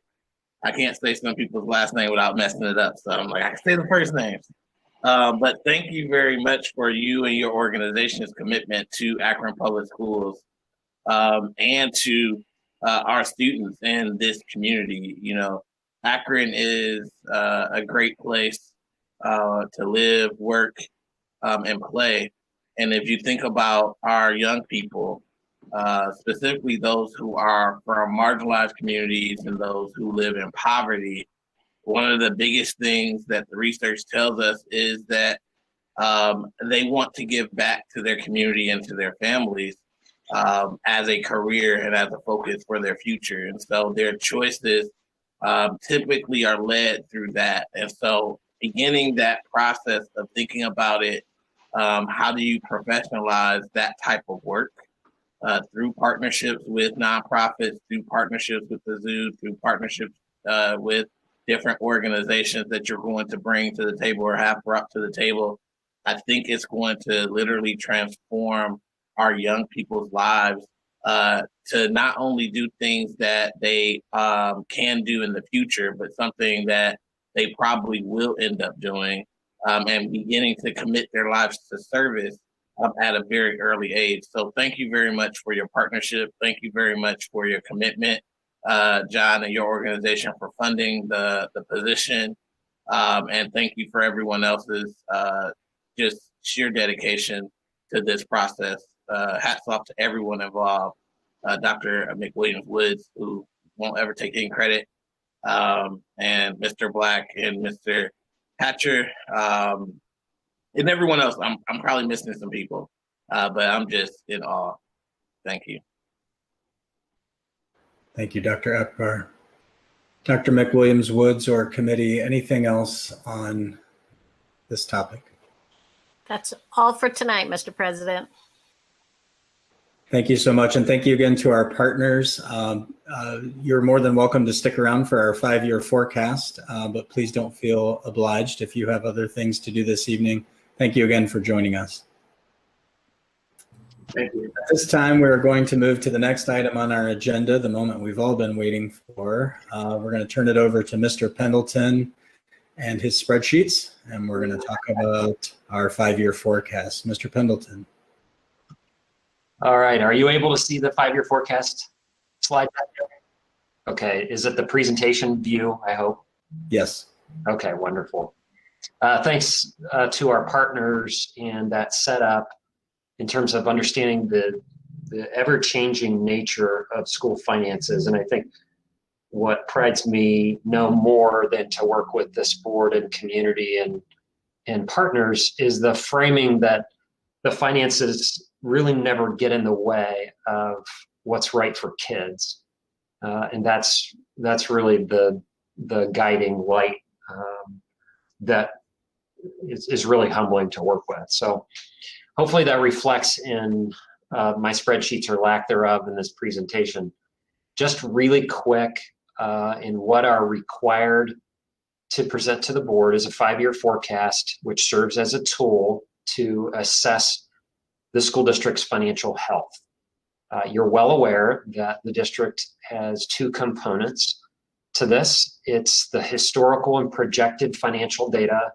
I can't say some people's last name without messing it up, so I'm like, I can say the first names. But thank you very much for you and your organization's commitment to Akron Public Schools and to our students in this community. You know, Akron is a great place to live, work, and play. And if you think about our young people, specifically those who are from marginalized communities and those who live in poverty, one of the biggest things that the research tells us is that they want to give back to their community and to their families as a career and as a focus for their future. And so their choices typically are led through that. And so beginning that process of thinking about it, how do you professionalize that type of work through partnerships with nonprofits, through partnerships with the zoo, through partnerships with different organizations that you're going to bring to the table or have brought to the table. I think it's going to literally transform our young people's lives to not only do things that they can do in the future, but something that they probably will end up doing and beginning to commit their lives to service at a very early age. So thank you very much for your partnership. Thank you very much for your commitment, John, and your organization for funding the position. And thank you for everyone else's just sheer dedication to this process. Hats off to everyone involved. Dr. McWilliams-Woods, who won't ever take any credit, and Mr. Black and Mr. Hatcher, and everyone else. I'm probably missing some people, but I'm just in awe. Thank you. Thank you, Dr. Akbar. Dr. McWilliams-Woods or committee, anything else on this topic? That's all for tonight, Mr. President. Thank you so much. And thank you again to our partners. You're more than welcome to stick around for our 5-year forecast, but please don't feel obliged if you have other things to do this evening. Thank you again for joining us. Thank you. At this time, we're going to move to the next item on our agenda, the moment we've all been waiting for. We're going to turn it over to Mr. Pendleton and his spreadsheets, and we're going to talk about our 5-year forecast. Mr. Pendleton. All right. Are you able to see the 5-year forecast slide back there? Okay. Is it the presentation view, I hope? Yes. Okay, wonderful. Thanks to our partners in that setup in terms of understanding the ever-changing nature of school finances. And I think what prides me no more than to work with this board and community and partners is the framing that the finances really never get in the way of what's right for kids. And that's really the guiding light that is really humbling to work with. So hopefully that reflects in my spreadsheets or lack thereof in this presentation. Just really quick, in what are required to present to the board is a 5-year forecast, which serves as a tool to assess the school district's financial health. You're well aware that the district has 2 components to this. It's the historical and projected financial data,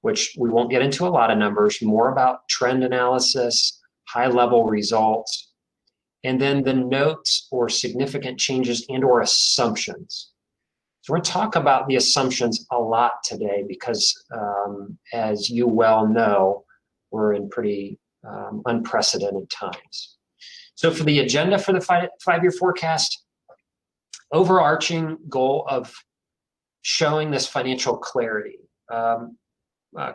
which we won't get into a lot of numbers, more about trend analysis, high-level results, and then the notes or significant changes and or assumptions. So we're going to talk about the assumptions a lot today because, as you well know, we're in pretty unprecedented times. So for the agenda for the 5-year forecast, overarching goal of showing this financial clarity.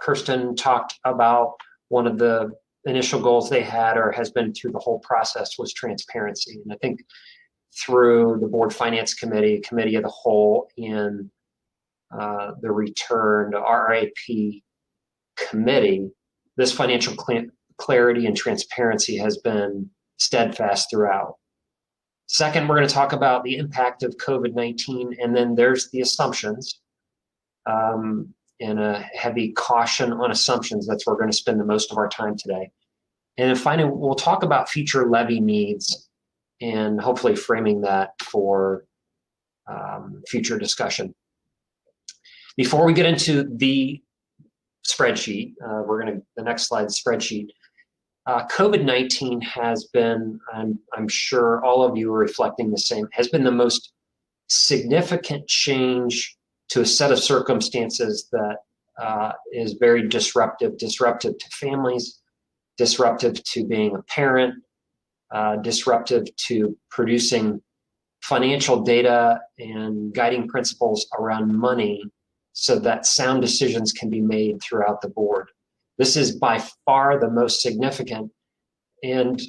Kirsten talked about one of the initial goals they had or has been through the whole process was transparency. And I think through the board finance committee of the whole, and the return to RAP committee, this financial clarity and transparency has been steadfast throughout. Second, we're going to talk about the impact of COVID-19, and then there's the assumptions, and a heavy caution on assumptions. That's where we're going to spend the most of our time today. And then finally, we'll talk about future levy needs and hopefully framing that for future discussion. Before we get into the spreadsheet, the next slide, spreadsheet. COVID-19 has been, I'm sure all of you are reflecting the same, has been the most significant change to a set of circumstances that is very disruptive to families, disruptive to being a parent, disruptive to producing financial data and guiding principles around money so that sound decisions can be made throughout the board. This is by far the most significant. And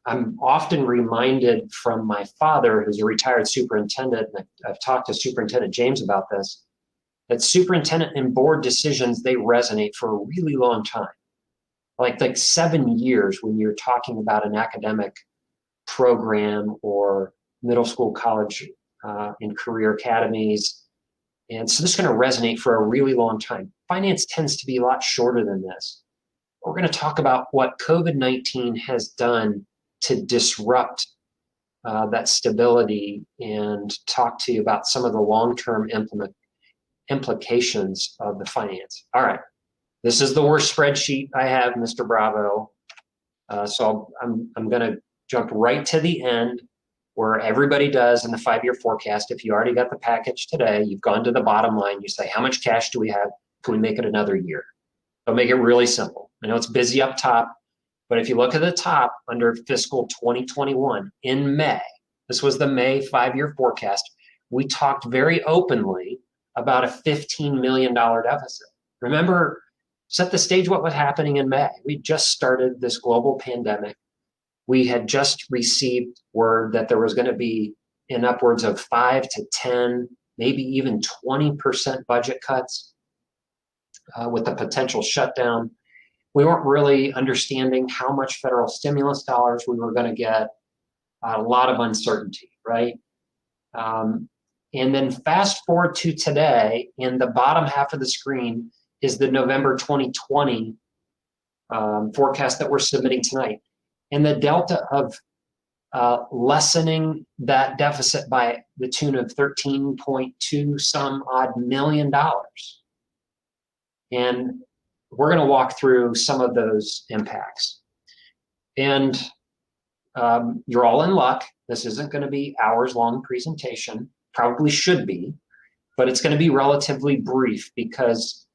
I'm often reminded from my father, who's a retired superintendent, and I've talked to Superintendent James about this, that superintendent and board decisions, they resonate for a really long time. Like 7 years when you're talking about an academic program or middle school, college, and career academies. And so this is going to resonate for a really long time. Finance tends to be a lot shorter than this. We're going to talk about what COVID-19 has done to disrupt that stability and talk to you about some of the long-term implications of the finance. All right, this is the worst spreadsheet I have, Mr. Bravo. So I'm going to jump right to the end where everybody does in the 5-year forecast. If you already got the package today, you've gone to the bottom line, you say, how much cash do we have? Can we make it another year? I'll make it really simple. I know it's busy up top, but if you look at the top under fiscal 2021 in May, this was the May 5-year forecast, we talked very openly about a $15 million deficit. Remember, set the stage what was happening in May. We just started this global pandemic. We had just received word that there was going to be in upwards of 5 to 10 maybe even 20% budget cuts with the potential shutdown. We weren't really understanding how much federal stimulus dollars we were going to get. A lot of uncertainty, right? And then fast forward to today, in the bottom half of the screen is the November 2020 forecast that we're submitting tonight. And the delta of lessening that deficit by the tune of 13.2 some odd million dollars. And we're going to walk through some of those impacts. And you're all in luck. This isn't going to be hours-long presentation. Probably should be, but it's going to be relatively brief, because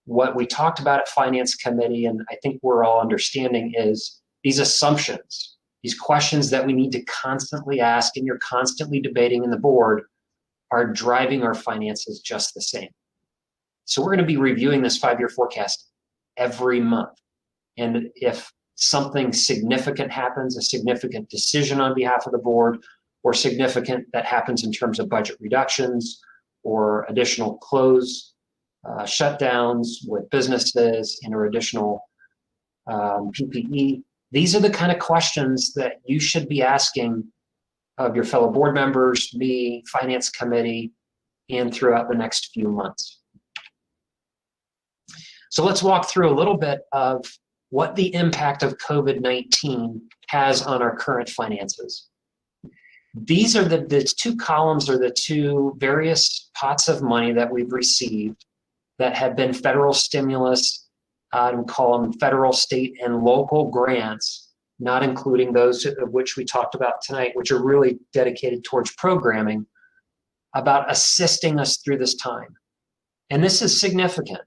what we talked about at Finance Committee, and I think we're all understanding, is these assumptions, these questions that we need to constantly ask and you're constantly debating in the board, are driving our finances just the same. So we're going to be reviewing this 5-year forecast every month. And if something significant happens, a significant decision on behalf of the board, or significant that happens in terms of budget reductions or additional shutdowns with businesses and or additional PPE, these are the kind of questions that you should be asking of your fellow board members, me, Finance Committee, and throughout the next few months. So let's walk through a little bit of what the impact of COVID-19 has on our current finances. These are the two columns, are the two various pots of money that we've received that have been federal stimulus, and call them federal, state, and local grants, not including those of which we talked about tonight, which are really dedicated towards programming about assisting us through this time. And this is significant,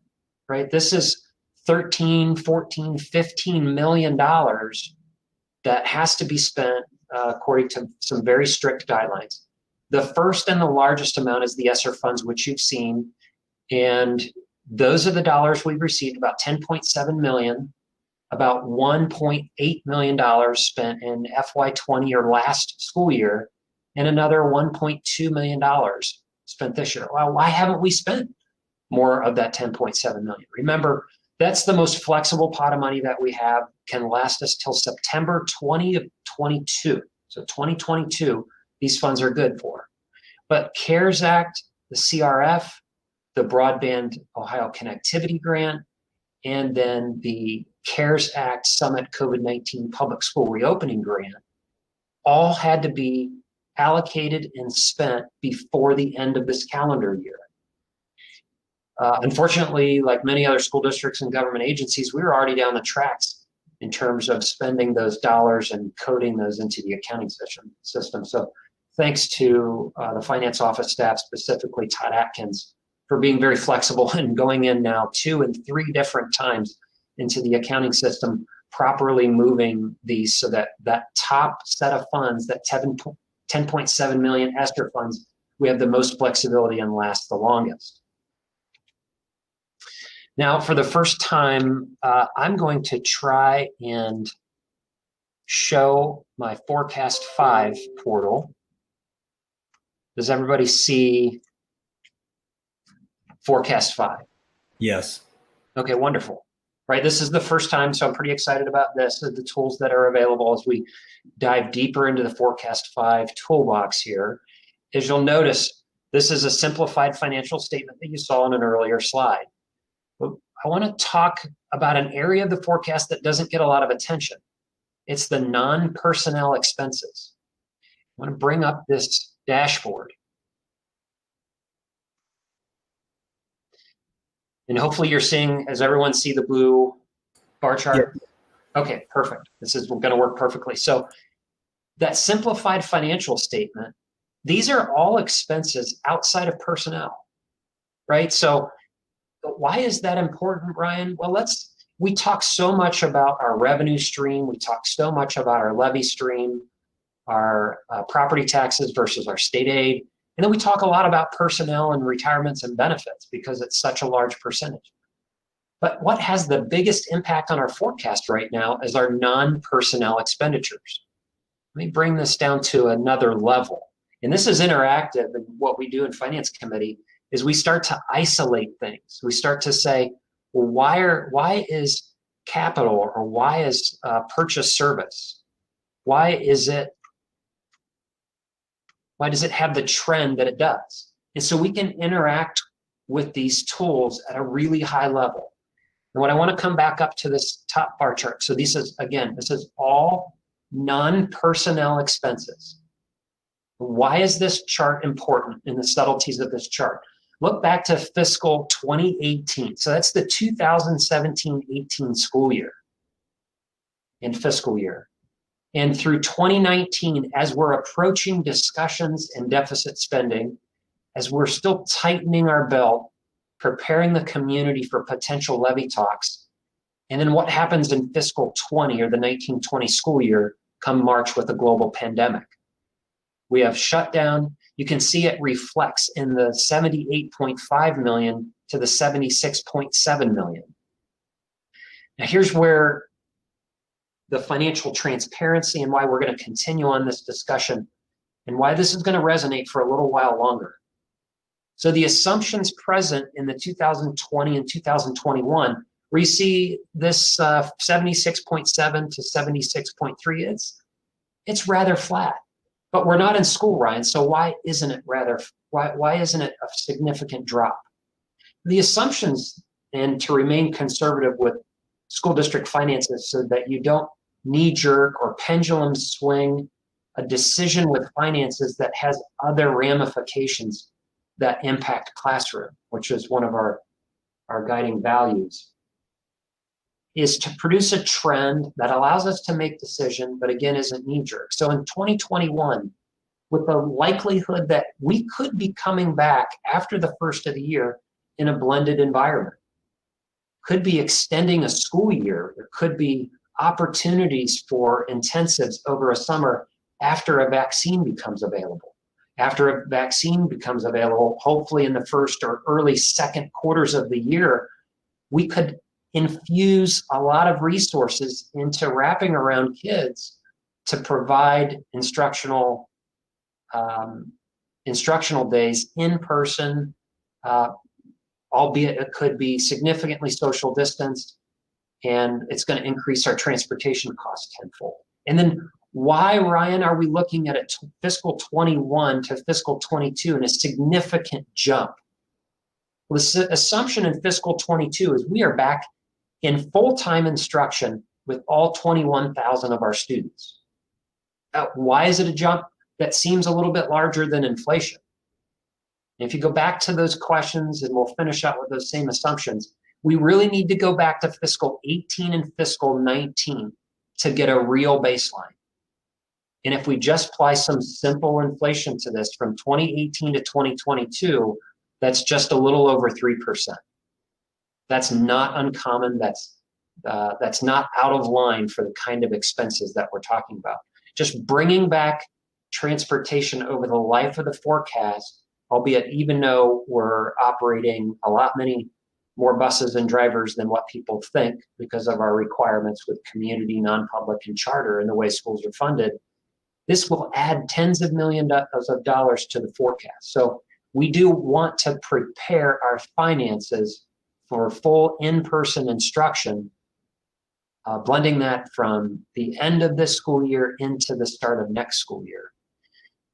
right? This is $13, $14, $15 million that has to be spent according to some very strict guidelines. The first and the largest amount is the ESSER funds, which you've seen. And those are the dollars we've received, about 10.7 million, about $1.8 million spent in FY20 or last school year, and another $1.2 million spent this year. Well, why haven't we spent more of that 10.7 million? Remember, that's the most flexible pot of money that we have, can last us till September 2022. So 2022, these funds are good for. But CARES Act, the CRF, the Broadband Ohio Connectivity Grant, and then the CARES Act Summit COVID-19 Public School Reopening Grant all had to be allocated and spent before the end of this calendar year. Unfortunately, like many other school districts and government agencies, we were already down the tracks in terms of spending those dollars and coding those into the accounting system. So thanks to the finance office staff, specifically Todd Atkins, for being very flexible and going in now 2 and 3 different times into the accounting system, properly moving these so that that top set of funds, that 10.7 million ESSER funds, we have the most flexibility and last the longest. Now, for the first time, I'm going to try and show my Forecast 5 portal. Does everybody see Forecast 5? Yes. Okay, wonderful. Right, this is the first time, so I'm pretty excited about this, the tools that are available as we dive deeper into the Forecast 5 toolbox here. As you'll notice, this is a simplified financial statement that you saw in an earlier slide. But I want to talk about an area of the forecast that doesn't get a lot of attention. It's the non-personnel expenses. I want to bring up this dashboard. And hopefully you're seeing, as everyone see the blue bar chart? Yeah. Okay, perfect. This is going to work perfectly. So that simplified financial statement, these are all expenses outside of personnel, right? So why is that important, Brian? Well, we talk so much about our revenue stream. We talk so much about our levy stream, our property taxes versus our state aid. And then we talk a lot about personnel and retirements and benefits because it's such a large percentage. But what has the biggest impact on our forecast right now is our non-personnel expenditures. Let me bring this down to another level. And this is interactive. And what we do in Finance Committee is we start to isolate things. We start to say, well, why is capital, or why is purchase service? Why does it have the trend that it does? And so we can interact with these tools at a really high level. And what I want to come back up to this top bar chart. So this is all non-personnel expenses. Why is this chart important in the subtleties of this chart? Look back to fiscal 2018. So that's the 2017-18 school year and fiscal year. And through 2019, as we're approaching discussions and deficit spending, as we're still tightening our belt, preparing the community for potential levy talks, and then what happens in fiscal 20 or the 19-20 school year come March with a global pandemic. We have shutdown. You can see it reflects in the 78.5 million to the 76.7 million. Now here's where the financial transparency and why we're going to continue on this discussion and why this is going to resonate for a little while longer. So the assumptions present in the 2020 and 2021, where you see this 76.7 to 76.3, it's rather flat. But we're not in school, Ryan, so why isn't it why isn't it a significant drop? The assumptions, and to remain conservative with school district finances so that you don't knee-jerk or pendulum swing a decision with finances that has other ramifications that impact classroom, which is one of our guiding values, is to produce a trend that allows us to make decision, but again, isn't knee-jerk. So in 2021, with the likelihood that we could be coming back after the first of the year in a blended environment, could be extending a school year, there could be opportunities for intensives over a summer after a vaccine becomes available. After a vaccine becomes available, hopefully in the first or early second quarters of the year, we could infuse a lot of resources into wrapping around kids to provide instructional days in person, albeit it could be significantly social distanced, and it's going to increase our transportation costs tenfold. And then why, Ryan, are we looking at a fiscal 21 to fiscal 22 in a significant jump? Well, the assumption in fiscal 22 is we are back in full-time instruction with all 21,000 of our students. Why is it a jump that seems a little bit larger than inflation? And if you go back to those questions, and we'll finish up with those same assumptions, we really need to go back to fiscal 18 and fiscal 19 to get a real baseline. And if we just apply some simple inflation to this from 2018 to 2022, that's just a little over 3%. That's not uncommon. That's not out of line for the kind of expenses that we're talking about. Just bringing back transportation over the life of the forecast, albeit even though we're operating many more buses and drivers than what people think because of our requirements with community, non-public, and charter and the way schools are funded, this will add tens of millions of dollars to the forecast. So we do want to prepare our finances for full in-person instruction, blending that from the end of this school year into the start of next school year.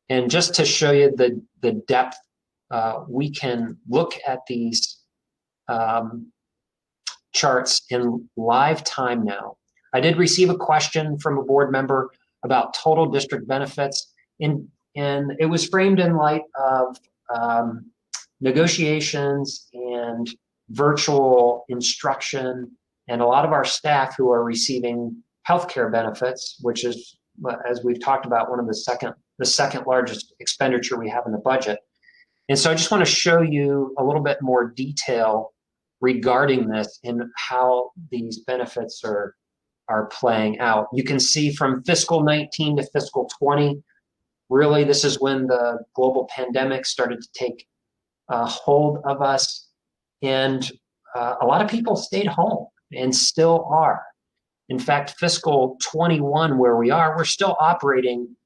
And just to show you the depth, we can look at these charts in live time now. I did receive a question from a board member about total district benefits, and it was framed in light of negotiations and virtual instruction, and a lot of our staff who are receiving healthcare benefits, which is, as we've talked about, one of the second largest expenditure we have in the budget. And so I just want to show you a little bit more detail regarding this and how these benefits are playing out. You can see from fiscal 19 to fiscal 20, really this is when the global pandemic started to take hold of us, and a lot of people stayed home and still are. In fact, fiscal 21, where we are, we're still operating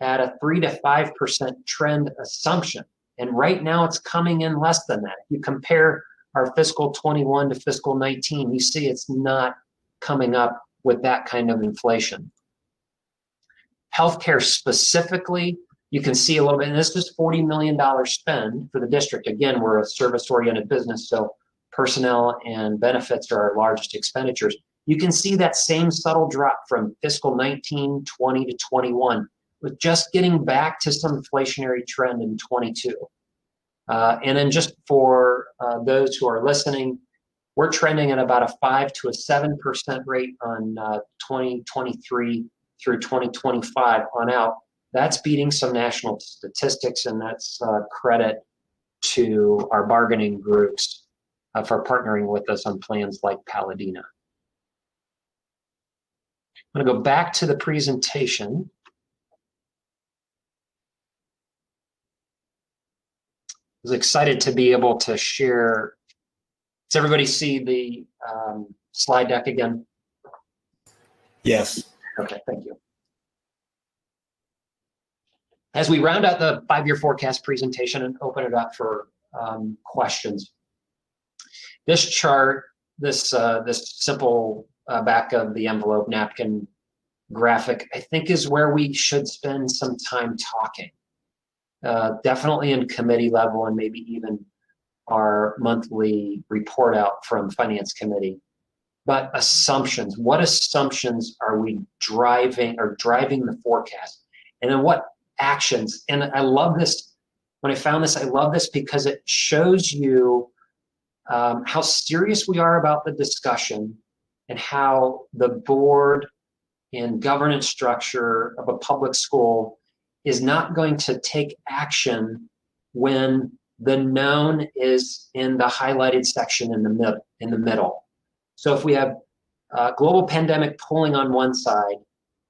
at a 3 to 5% trend assumption. And right now it's coming in less than that. If you compare our fiscal 21 to fiscal 19, you see it's not coming up with that kind of inflation. Healthcare specifically, you can see a little bit, and this is $40 million spend for the district. Again, we're a service-oriented business, so personnel and benefits are our largest expenditures. You can see that same subtle drop from fiscal 19, 20 to 21, with just getting back to some inflationary trend in 22. And then just for those who are listening, we're trending at about a 5 to a 7% rate on 2023 through 2025 on out. That's beating some national statistics, and that's credit to our bargaining groups for partnering with us on plans like Paladina. I'm going to go back to the presentation. I was excited to be able to share. Does everybody see the slide deck again? Yes. Okay, thank you. As we round out the 5-year forecast presentation and open it up for questions, this chart, this simple back of the envelope napkin graphic, I think is where we should spend some time talking. Definitely in committee level and maybe even our monthly report out from Finance Committee. But assumptions, what assumptions are we driving the forecast? And then what actions? And I love this, when I found this, I love this because it shows you how serious we are about the discussion and how the board and governance structure of a public school is not going to take action when the known is in the highlighted section in the middle. So if we have a global pandemic pulling on one side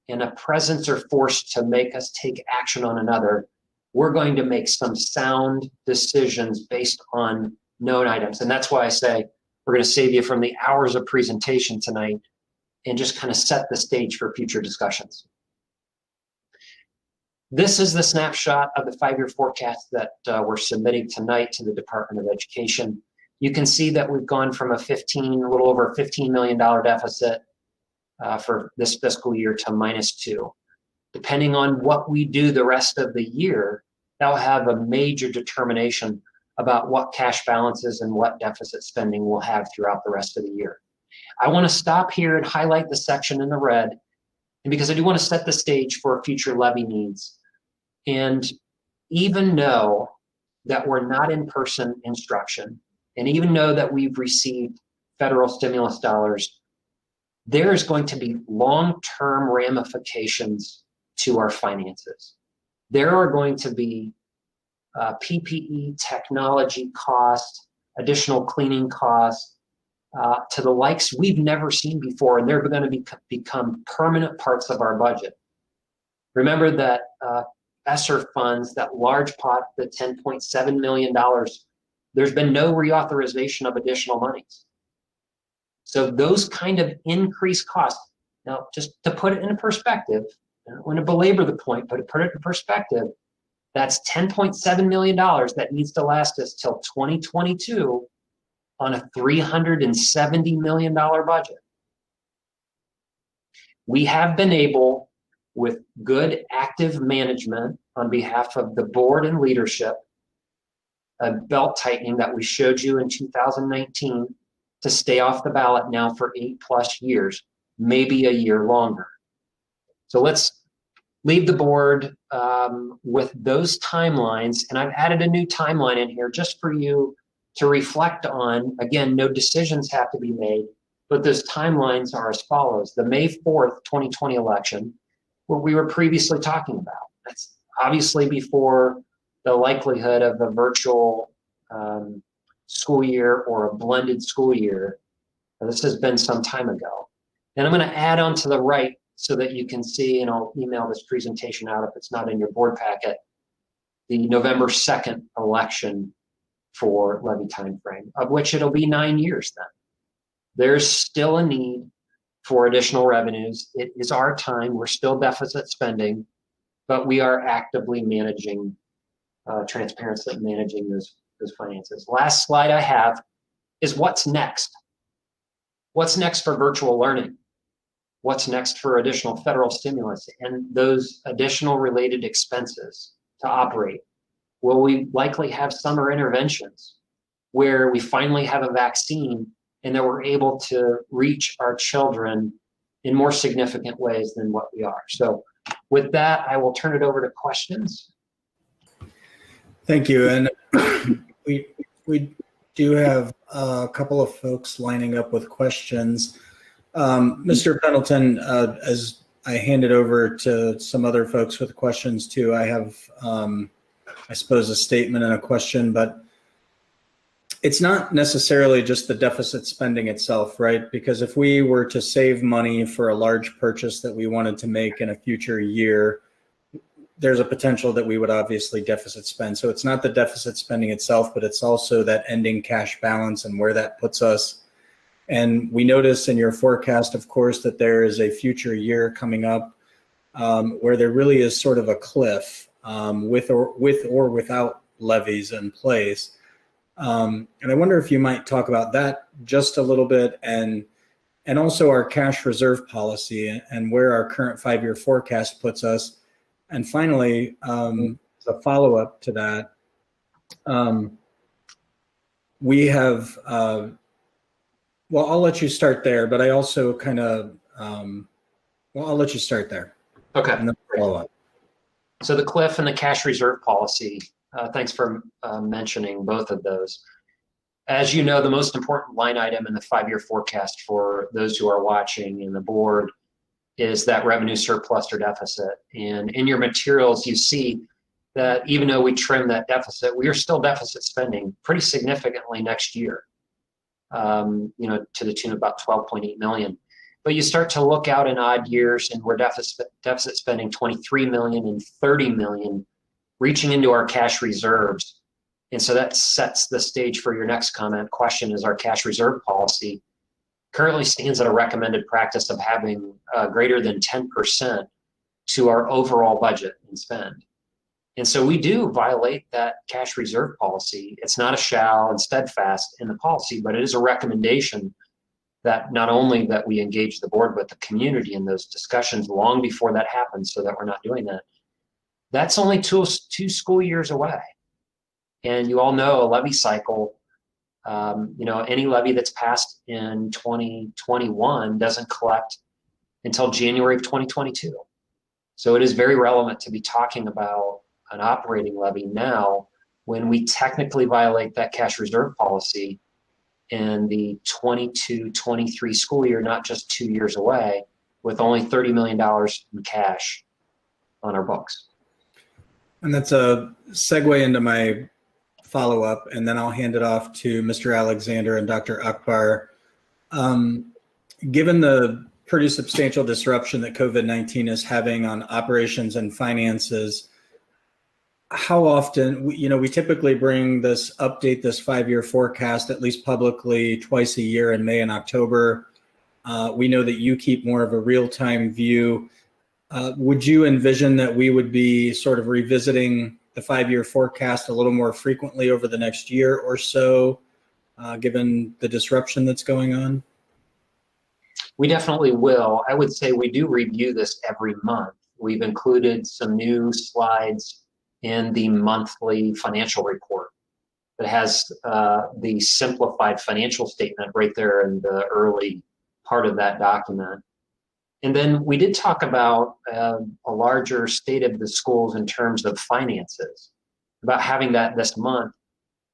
and a presence or force to make us take action on another, we're going to make some sound decisions based on known items. And that's why I say we're going to save you from the hours of presentation tonight and just kind of set the stage for future discussions. This is the snapshot of the 5-year forecast that we're submitting tonight to the Department of Education. You can see that we've gone from a little over $15 million deficit for this fiscal year to -2. Depending on what we do the rest of the year, that'll have a major determination about what cash balances and what deficit spending we'll have throughout the rest of the year. I want to stop here and highlight the section in the red, and because I do want to set the stage for future levy needs. And even know that we're not in-person instruction, and even know that we've received federal stimulus dollars, there is going to be long-term ramifications to our finances. There are going to be PPE technology costs, additional cleaning costs, to the likes we've never seen before, and they're going to become permanent parts of our budget. Remember that ESSER funds, that large pot, the $10.7 million, there's been no reauthorization of additional monies. So those kind of increased costs, now just to put it in perspective, I don't want to belabor the point, but to put it in perspective, that's $10.7 million that needs to last us till 2022 on a $370 million budget. We have been able, with good active management on behalf of the board and leadership, a belt tightening that we showed you in 2019 to stay off the ballot now for 8+ years, maybe a year longer. So let's leave the board with those timelines. And I've added a new timeline in here just for you to reflect on. Again, no decisions have to be made, but those timelines are as follows. The May 4th, 2020 election, what we were previously talking about. That's obviously before the likelihood of a virtual school year or a blended school year. This has been some time ago. And I'm going to add on to the right so that you can see, and I'll email this presentation out if it's not in your board packet, the November 2nd election for levy timeframe, of which it'll be 9 years then. There's still a need for additional revenues. It is our time. We're still deficit spending, but we are actively managing, transparently managing those finances. Last slide I have is what's next. What's next for virtual learning? What's next for additional federal stimulus and those additional related expenses to operate? Will we likely have summer interventions where we finally have a vaccine and that we're able to reach our children in more significant ways than what we are? So with that, I will turn it over to questions. Thank you. And we do have a couple of folks lining up with questions. Mr. Pendleton, as I hand it over to some other folks with questions too, I have, I suppose, a statement and a question, but it's not necessarily just the deficit spending itself, right? Because if we were to save money for a large purchase that we wanted to make in a future year, there's a potential that we would obviously deficit spend. So it's not the deficit spending itself, but it's also that ending cash balance and where that puts us. And we notice in your forecast, of course, that there is a future year coming up where there really is sort of a cliff with or without levies in place. And I wonder if you might talk about that just a little bit, and also our cash reserve policy and where our current 5-year forecast puts us. And finally, as a follow-up to that, we have, well, I'll let you start there, but I also kind of, well, I'll let you start there. Okay. And then follow up. So the cliff and the cash reserve policy, thanks for mentioning both of those. As you know, the most important line item in the 5-year forecast for those who are watching in the board is that revenue surplus or deficit. And in your materials, you see that even though we trim that deficit, we are still deficit spending pretty significantly next year, you know, to the tune of about 12.8 million. But you start to look out in odd years and we're deficit spending 23 million and 30 million, reaching into our cash reserves. And so that sets the stage for your next question is our cash reserve policy currently stands at a recommended practice of having greater than 10% to our overall budget and spend. And so we do violate that cash reserve policy. It's not a shall and steadfast in the policy, but it is a recommendation that not only that we engage the board, but the community in those discussions long before that happens so that we're not doing that. That's only two school years away. And you all know a levy cycle, you know, any levy that's passed in 2021 doesn't collect until January of 2022. So it is very relevant to be talking about an operating levy now when we technically violate that cash reserve policy in the 22-23 school year, not just 2 years away, with only $30 million in cash on our books. And that's a segue into my follow-up, and then I'll hand it off to Mr. Alexander and Dr. Akbar. Given the pretty substantial disruption that COVID-19 is having on operations and finances, how often, we typically bring this 5-year forecast, at least publicly, twice a year in May and October. We know that you keep more of a real-time view. Would you envision that we would be sort of revisiting the 5-year forecast a little more frequently over the next year or so, given the disruption that's going on? We definitely will. I would say we do review this every month. We've included some new slides in the monthly financial report that has the simplified financial statement right there in the early part of that document. And then we did talk about a larger state of the schools in terms of finances, about having that this month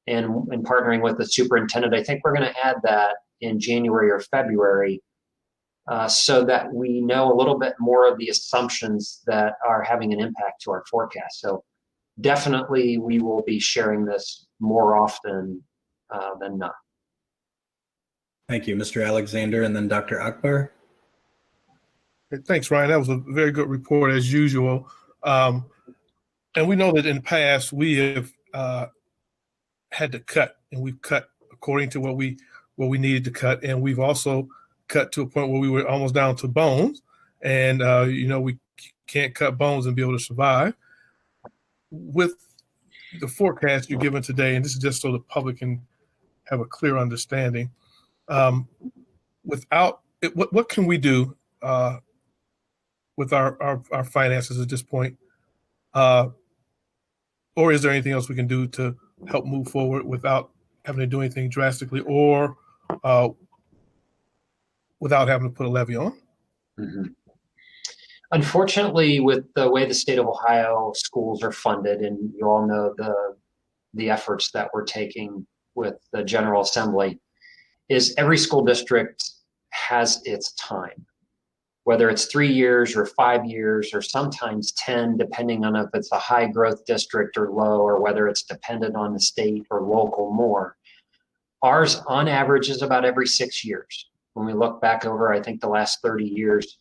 and partnering with the superintendent. I think we're going to add that in January or February so that we know a little bit more of the assumptions that are having an impact to our forecast. So definitely we will be sharing this more often than not. Thank you, Mr. Alexander, and then Dr. Akbar. Thanks, Ryan. That was a very good report as usual. And we know that in the past we have had to cut, and we've cut according to what we needed to cut, and we've also cut to a point where we were almost down to bones. And we can't cut bones and be able to survive. With the forecast you're given today, and this is just so the public can have a clear understanding, without it, what can we do with our finances at this point? Or is there anything else we can do to help move forward without having to do anything drastically, or without having to put a levy on? Mm-hmm. Unfortunately, with the way the state of Ohio schools are funded, and you all know the efforts that we're taking with the General Assembly, is every school district has its time, whether it's 3 years or 5 years or sometimes 10, depending on if it's a high growth district or low, or whether it's dependent on the state or local more. Ours on average is about every 6 years. When we look back over, I think the last 30 years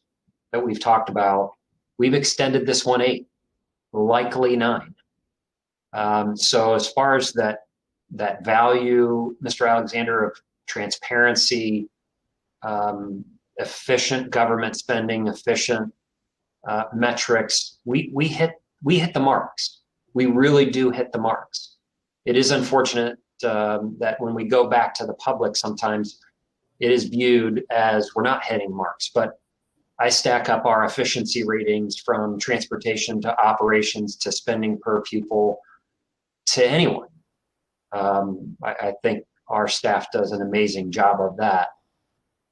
that we've talked about, we've extended this 1/8, likely 9. So as far as that value, Mr. Alexander, of transparency, efficient government spending, efficient metrics, we hit the marks. We really do hit the marks. It is unfortunate that when we go back to the public, sometimes it is viewed as we're not hitting marks. But I stack up our efficiency ratings from transportation to operations to spending per pupil to anyone. I think our staff does an amazing job of that.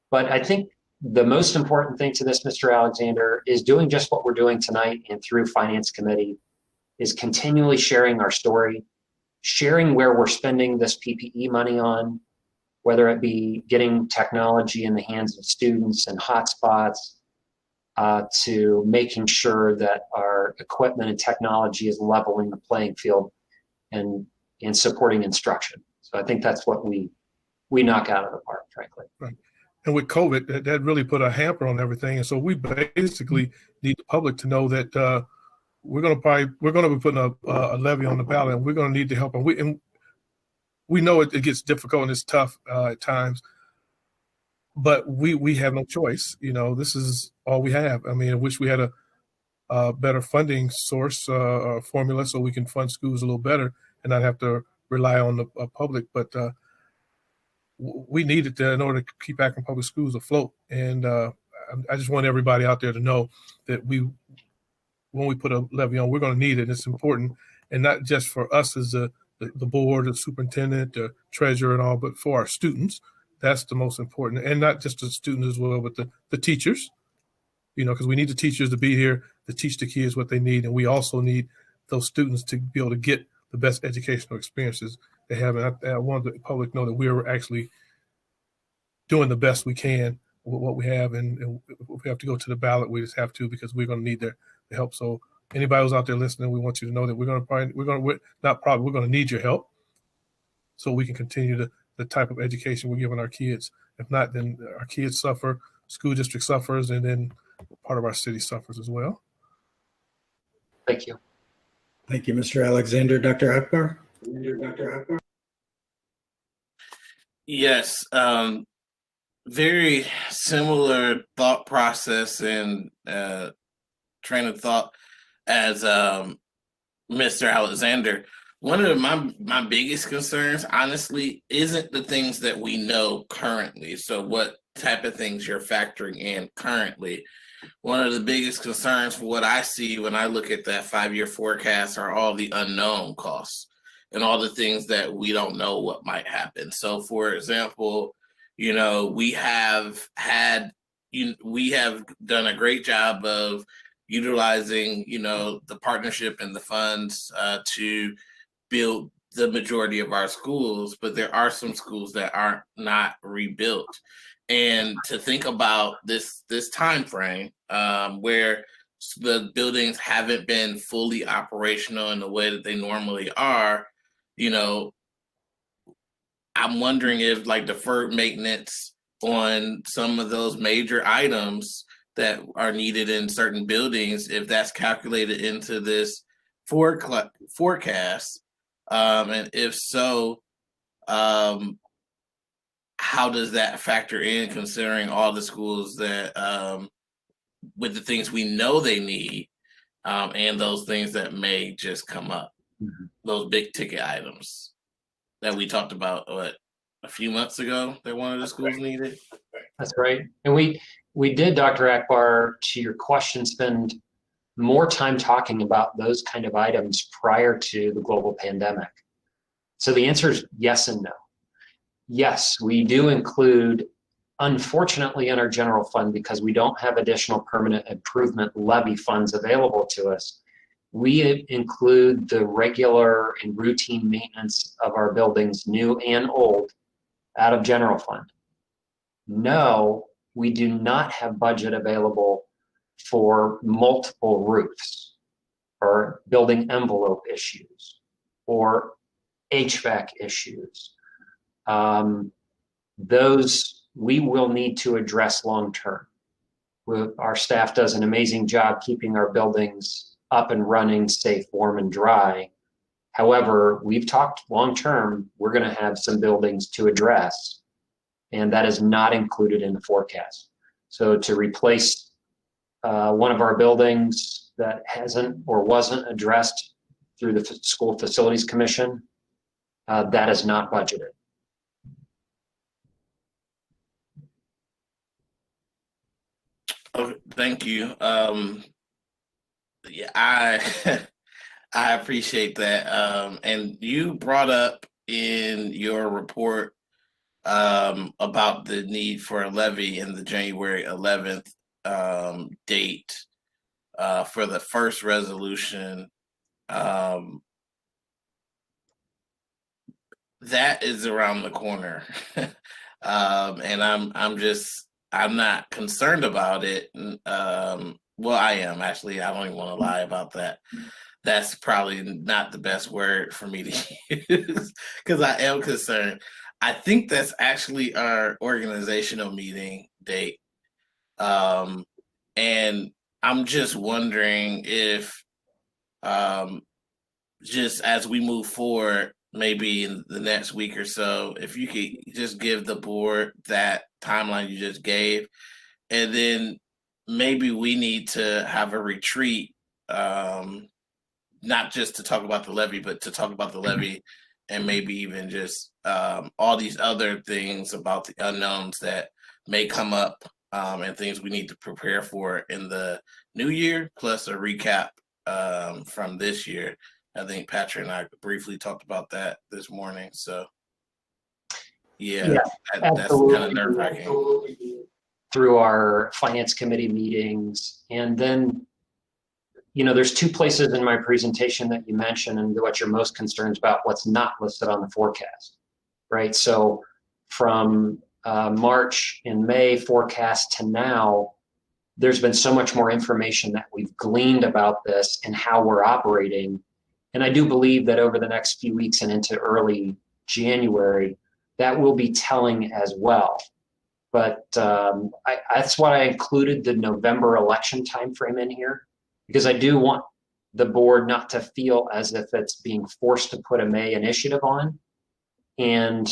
But I think the most important thing to this, Mr. Alexander, is doing just what we're doing tonight and through Finance Committee, is continually sharing our story, sharing where we're spending this PPE money on, whether it be getting technology in the hands of students and hotspots, to making sure that our equipment and technology is leveling the playing field and supporting instruction. So I think that's what we knock out of the park, frankly. Right. And with COVID, that really put a hamper on everything. And so we basically need the public to know that we're going to be putting a levy on the ballot, and we're going to need the help. And we know it gets difficult and it's tough at times, but we have no choice. This is all we have. I mean, I wish we had a better funding source or formula so we can fund schools a little better and not have to rely on the public. But we need it in order to keep Akron Public Schools afloat. And I just want everybody out there to know that when we put a levy on, we're going to need it. It's important, and not just for us as the board, the superintendent, the treasurer, and all, but for our students. That's the most important, and not just the students as well, but the teachers. Because we need the teachers to be here to teach the kids what they need, and we also need those students to be able to get the best educational experiences they have. And I want the public to know that we're actually doing the best we can with what we have, and if we have to go to the ballot, we just have to, because we're going to need their help. So anybody who's out there listening, we want you to know that we're going to need your help, so we can continue the type of education we're giving our kids. If not, then our kids suffer, school district suffers, and then part of our city suffers as well. Thank you. Thank you, Mr. Alexander. Dr. Akbar? Yes, very similar thought process and train of thought as Mr. Alexander. One of my biggest concerns, honestly, isn't the things that we know currently. So what type of things you're factoring in currently. One of the biggest concerns for what I see when I look at that 5-year forecast are all the unknown costs and all the things that we don't know what might happen. So for example, we have done a great job of utilizing, the partnership and the funds to build the majority of our schools, but there are some schools that are not rebuilt. And to think about this time frame where the buildings haven't been fully operational in the way that they normally are, I'm wondering if deferred maintenance on some of those major items that are needed in certain buildings, if that's calculated into this forecast, and if so, how does that factor in, considering all the schools that with the things we know they need, and those things that may just come up, those big ticket items that we talked about, a few months ago that one of the schools needed. That's right. And we did, Dr. Akbar, to your question, spend more time talking about those kind of items prior to the global pandemic. So the answer is yes and no. Yes, we do include, unfortunately, in our general fund, because we don't have additional permanent improvement levy funds available to us, we include the regular and routine maintenance of our buildings, new and old, out of general fund. No, we do not have budget available for multiple roofs or building envelope issues or HVAC issues. Those we will need to address long-term. Our staff does an amazing job keeping our buildings up and running, safe, warm, and dry. However, we've talked long-term, we're going to have some buildings to address, and that is not included in the forecast. So to replace one of our buildings that hasn't or wasn't addressed through the School Facilities Commission, that is not budgeted. Okay, thank you. Yeah, I appreciate that. And you brought up in your report about the need for a levy in the January 11th date for the first resolution. That is around the corner. And I'm not concerned about it. Well, I am actually. I don't even want to lie about that. That's probably not the best word for me to use because I am concerned. I think that's actually our organizational meeting date. And I'm just wondering if just as we move forward, maybe in the next week or so, if you could just give the board that timeline you just gave, and then maybe we need to have a retreat, not just to talk about the levy, but to talk about the levy and maybe even just all these other things about the unknowns that may come up and things we need to prepare for in the new year, plus a recap from this year. I think Patrick and I briefly talked about that this morning. So, yeah, that's kind of nerve-wracking. Through our finance committee meetings. And then, you know, there's two places in my presentation that you mentioned and what you're most concerned about, what's not listed on the forecast, right? So from March and May forecast to now, there's been so much more information that we've gleaned about this and how we're operating. And I do believe that over the next few weeks and into early January, that will be telling as well. But that's why I included the November election timeframe in here, because I do want the board not to feel as if it's being forced to put a May initiative on, and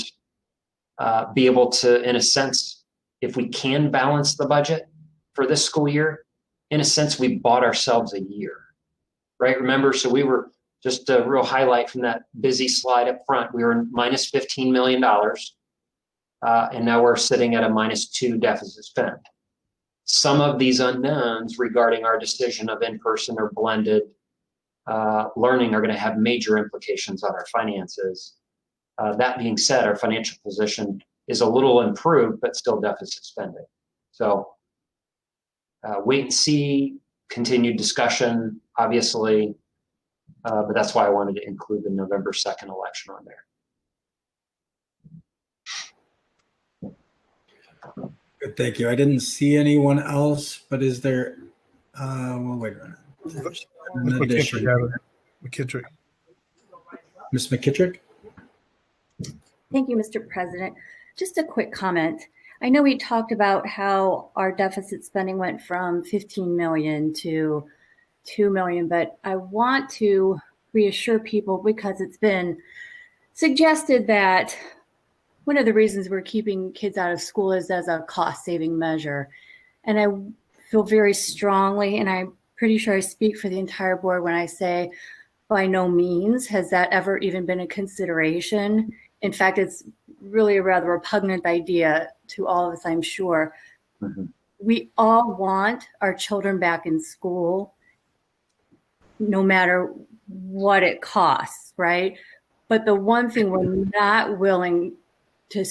be able to, in a sense, if we can balance the budget for this school year, in a sense, we bought ourselves a year, right? Remember, so we were, just a real highlight from that busy slide up front, we were minus $15 million. And now we're sitting at a -2 deficit spend. Some of these unknowns regarding our decision of in-person or blended learning are going to have major implications on our finances. That being said, our financial position is a little improved, but still deficit spending. So wait and see, continued discussion, obviously, but that's why I wanted to include the November 2nd election on there. Good, thank you. I didn't see anyone else, but is there, well, wait a minute. McKittrick. Ms. McKittrick? Thank you, Mr. President. Just a quick comment. I know we talked about how our deficit spending went from 15 million to 2 million, but I want to reassure people, because it's been suggested that one of the reasons we're keeping kids out of school is as a cost-saving measure. And I feel very strongly, and I pretty sure I speak for the entire board when I say by no means has that ever even been a consideration. In fact, it's really a rather repugnant idea to all of us, I'm sure. Mm-hmm. We all want our children back in school, no matter what it costs, right? But the one thing we're not willing to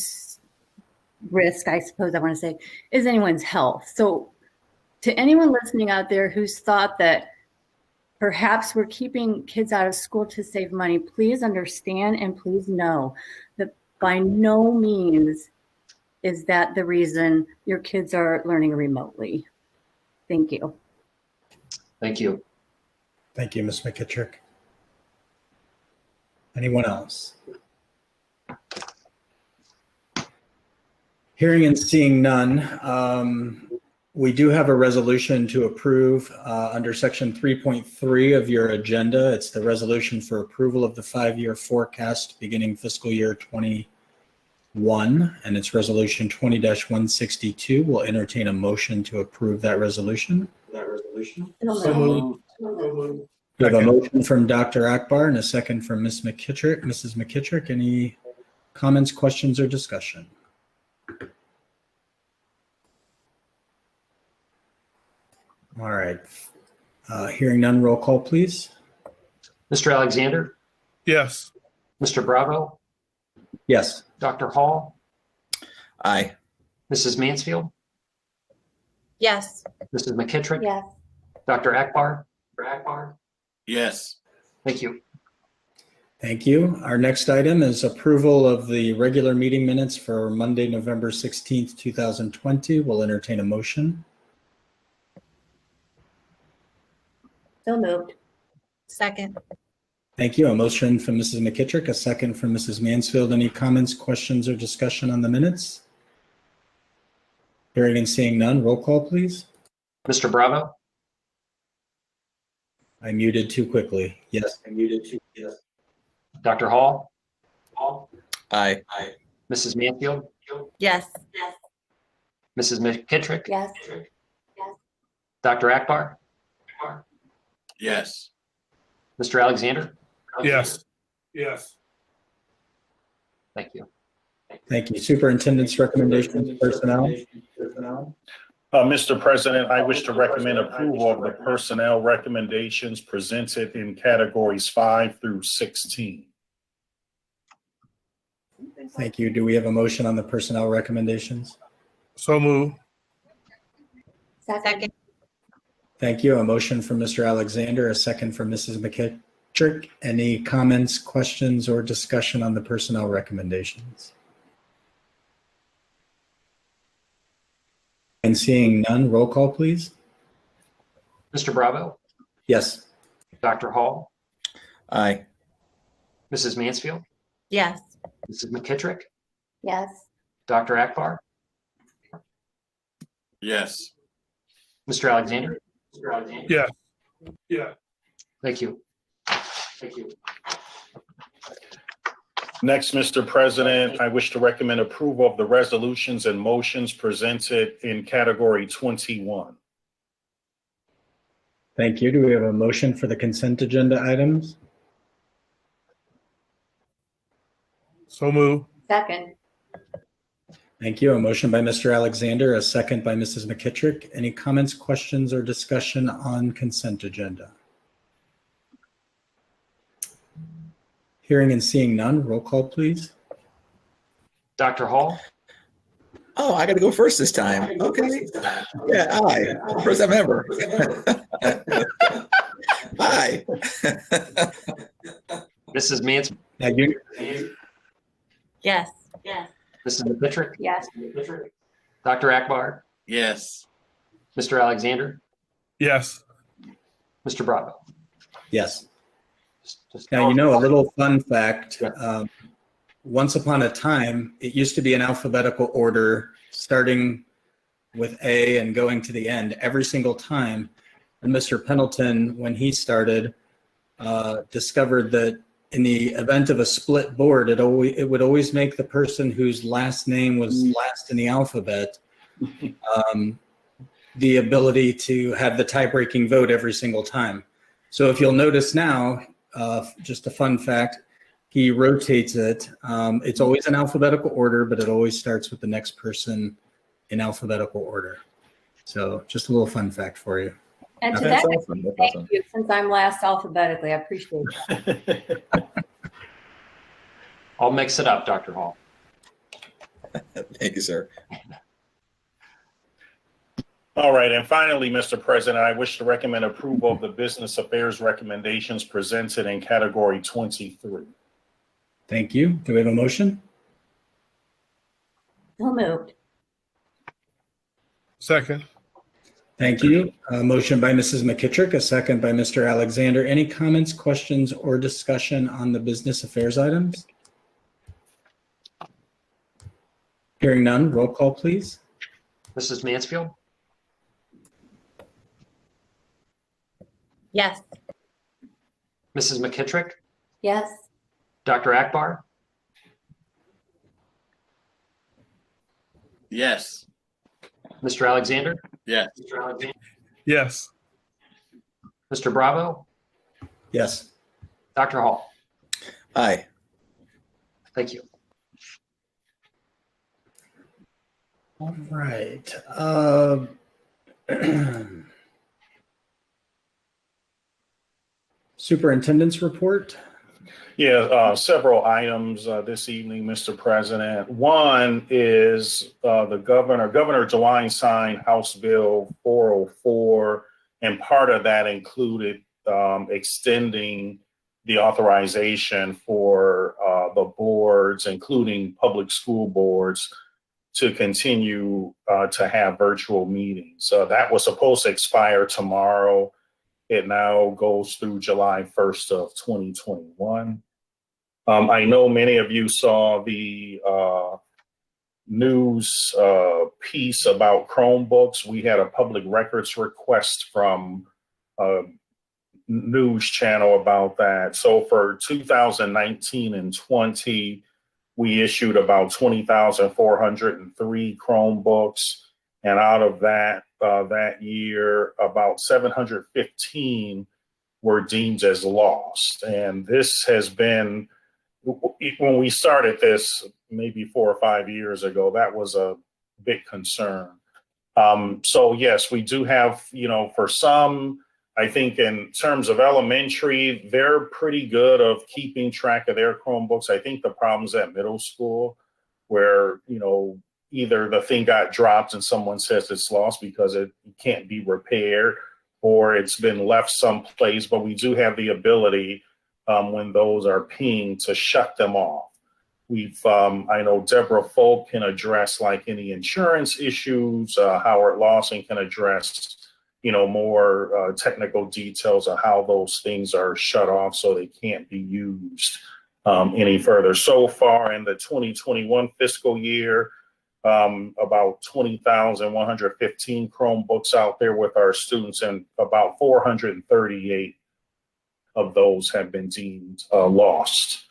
risk, I suppose I want to say, is anyone's health. So to anyone listening out there who's thought that perhaps we're keeping kids out of school to save money, please understand and please know that by no means is that the reason your kids are learning remotely. Thank you. Thank you. Thank you, Ms. McKittrick. Anyone else? Hearing and seeing none, we do have a resolution to approve under section 3.3 of your agenda. It's the resolution for approval of the 5-year forecast beginning fiscal year 21, and it's resolution 20-162. We'll entertain a motion to approve that resolution. So moved. We have a motion from Dr. Akbar and a second from Ms. McKittrick. Mrs. McKittrick, any comments, questions, or discussion? All right. Hearing none, roll call, please. Mr. Alexander? Yes. Mr. Bravo? Yes. Dr. Hall? Aye. Mrs. Mansfield? Yes. Mrs. McKittrick? Yes. Dr. Akbar? Akbar? Yes. Thank you. Thank you. Our next item is approval of the regular meeting minutes for Monday, November 16th, 2020. We'll entertain a motion. So moved. Second. Thank you. A motion from Mrs. McKittrick, a second from Mrs. Mansfield. Any comments, questions, or discussion on the minutes? Hearing and seeing none, roll call, please. Mr. Bravo? I muted too quickly. Yes. I muted too. Yes. Dr. Hall? Aye. Mrs. Mansfield? Yes. Mrs. McKittrick? Yes. Dr. Akbar? Yes. Mr. Alexander? Yes. Yes. Thank you. Thank you. Superintendent's recommendations, personnel. Mr. President, I wish to recommend approval of the personnel recommendations presented in categories 5 through 16. Thank you. Do we have a motion on the personnel recommendations? So moved. Second. Thank you. A motion from Mr. Alexander, a second from Mrs. McKittrick. Any comments, questions, or discussion on the personnel recommendations? And seeing none, roll call, please. Mr. Bravo? Yes. Dr. Hall? Aye. Mrs. Mansfield? Yes. Mrs. McKittrick? Yes. Dr. Akbar? Yes. Mr. Alexander? Yes. Yeah. Thank you. Thank you. Next, Mr. President, I wish to recommend approval of the resolutions and motions presented in category 21. Thank you. Do we have a motion for the consent agenda items? So moved. Second. Thank you. A motion by Mr. Alexander, a second by Mrs. McKittrick. Any comments, questions, or discussion on consent agenda? Hearing and seeing none, roll call, please. Dr. Hall? Oh, I got to go first this time. Okay. Yeah, aye. First time ever. Aye. Mrs. Mansfield? Yes. Mrs. McKittrick? Yes. Dr. Akbar? Yes. Mr. Alexander? Yes. Mr. Bravo? Yes. Now, you know, a little fun fact, once upon a time, it used to be an alphabetical order starting with A and going to the end every single time. And Mr. Pendleton, when he started, discovered that in the event of a split board, it would always make the person whose last name was last in the alphabet the ability to have the tie-breaking vote every single time. So if you'll notice now, just a fun fact, he rotates it. It's always in alphabetical order, but it always starts with the next person in alphabetical order. So just a little fun fact for you. And to That's that, awesome. That's thank awesome. you, since I'm last alphabetically, I appreciate that. I'll mix it up, Dr. Hall. Thank you, sir. All right, and finally, Mr. President, I wish to recommend approval of the business affairs recommendations presented in category 23. Thank you. Do we have a motion? So moved. Second. Thank you. A motion by Mrs. McKittrick, a second by Mr. Alexander. Any comments, questions, or discussion on the business affairs items? Hearing none, roll call, please. Mrs. Mansfield? Yes. Mrs. McKittrick? Yes. Dr. Akbar? Yes. Mr. Alexander? Yes. Mr. Alexander? Yes. Mr. Bravo? Yes. Dr. Hall? Aye. Thank you. All right. Superintendent's report. Yeah, several items this evening, Mr. President. One is Governor DeWine signed House Bill 404, and part of that included extending the authorization for the boards, including public school boards, to continue to have virtual meetings. That was supposed to expire tomorrow. It now goes through July 1st of 2021. I know many of you saw the news piece about Chromebooks. We had a public records request from a news channel about that. So for 2019 and 20, we issued about 20,403 Chromebooks. And out of that, that year, about 715 were deemed as lost. And this has been, when we started this maybe 4 or 5 years ago, that was a big concern. So yes, we do have, for some, I think in terms of elementary, they're pretty good of keeping track of their Chromebooks. I think the problem's at middle school where, either the thing got dropped and someone says it's lost because it can't be repaired, or it's been left someplace. But we do have the ability when those are pinged to shut them off. I know Deborah Folk can address like any insurance issues. Howard Lawson can address, more technical details of how those things are shut off so they can't be used any further. So far in the 2021 fiscal year, about 20,115 Chromebooks out there with our students, and about 438 of those have been deemed lost,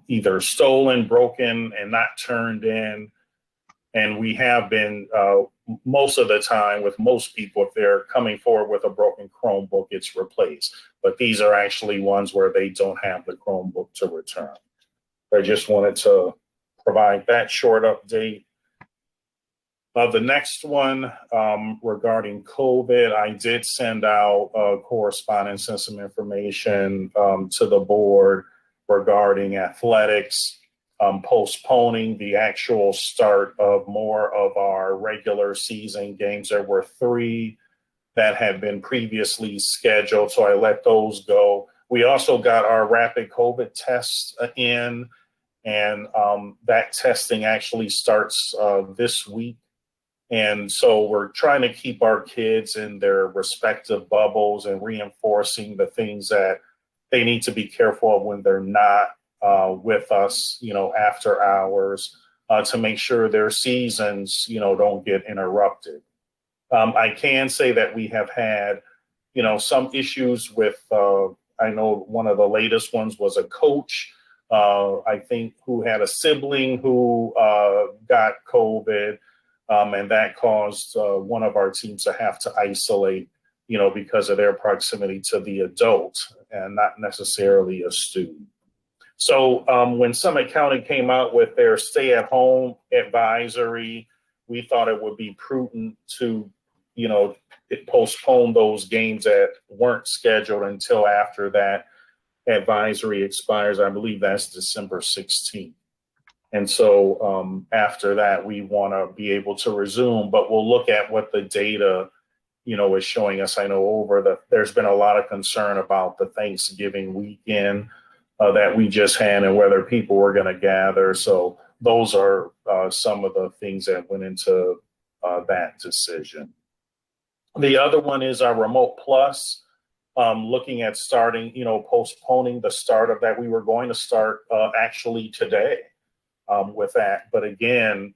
either stolen, broken, and not turned in. And we have been, most of the time with most people, if they're coming forward with a broken Chromebook, it's replaced. But these are actually ones where they don't have the Chromebook to return. I just wanted to provide that short update. The next one regarding COVID, I did send out correspondence and some information to the board regarding athletics, postponing the actual start of more of our regular season games. There were 3 that had been previously scheduled, so I let those go. We also got our rapid COVID tests in, and that testing actually starts this week. And so we're trying to keep our kids in their respective bubbles and reinforcing the things that they need to be careful of when they're not with us, after hours, to make sure their seasons, don't get interrupted. I can say that we have had, some issues with, I know one of the latest ones was a coach, I think, who had a sibling who got COVID. And that caused one of our teams to have to isolate, because of their proximity to the adult and not necessarily a student. So when Summit County came out with their stay-at-home advisory, we thought it would be prudent to, postpone those games that weren't scheduled until after that advisory expires. I believe that's December 16th. And so after that, we want to be able to resume, but we'll look at what the data, is showing us. I know there's been a lot of concern about the Thanksgiving weekend that we just had and whether people were going to gather. So those are some of the things that went into that decision. The other one is our Remote Plus, looking at starting, postponing the start of that. We were going to start actually today with that. But again,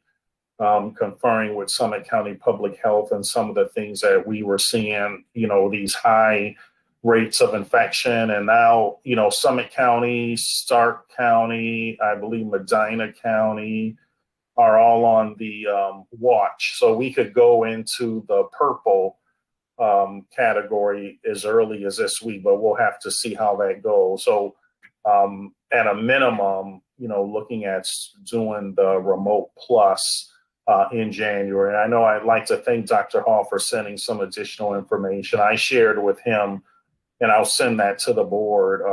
conferring with Summit County Public Health and some of the things that we were seeing, these high rates of infection. And now, Summit County, Stark County, I believe Medina County are all on the watch. So we could go into the purple category as early as this week, but we'll have to see how that goes. So at a minimum, looking at doing the Remote Plus in January. I know I'd like to thank Dr. Hall for sending some additional information. I shared with him, and I'll send that to the board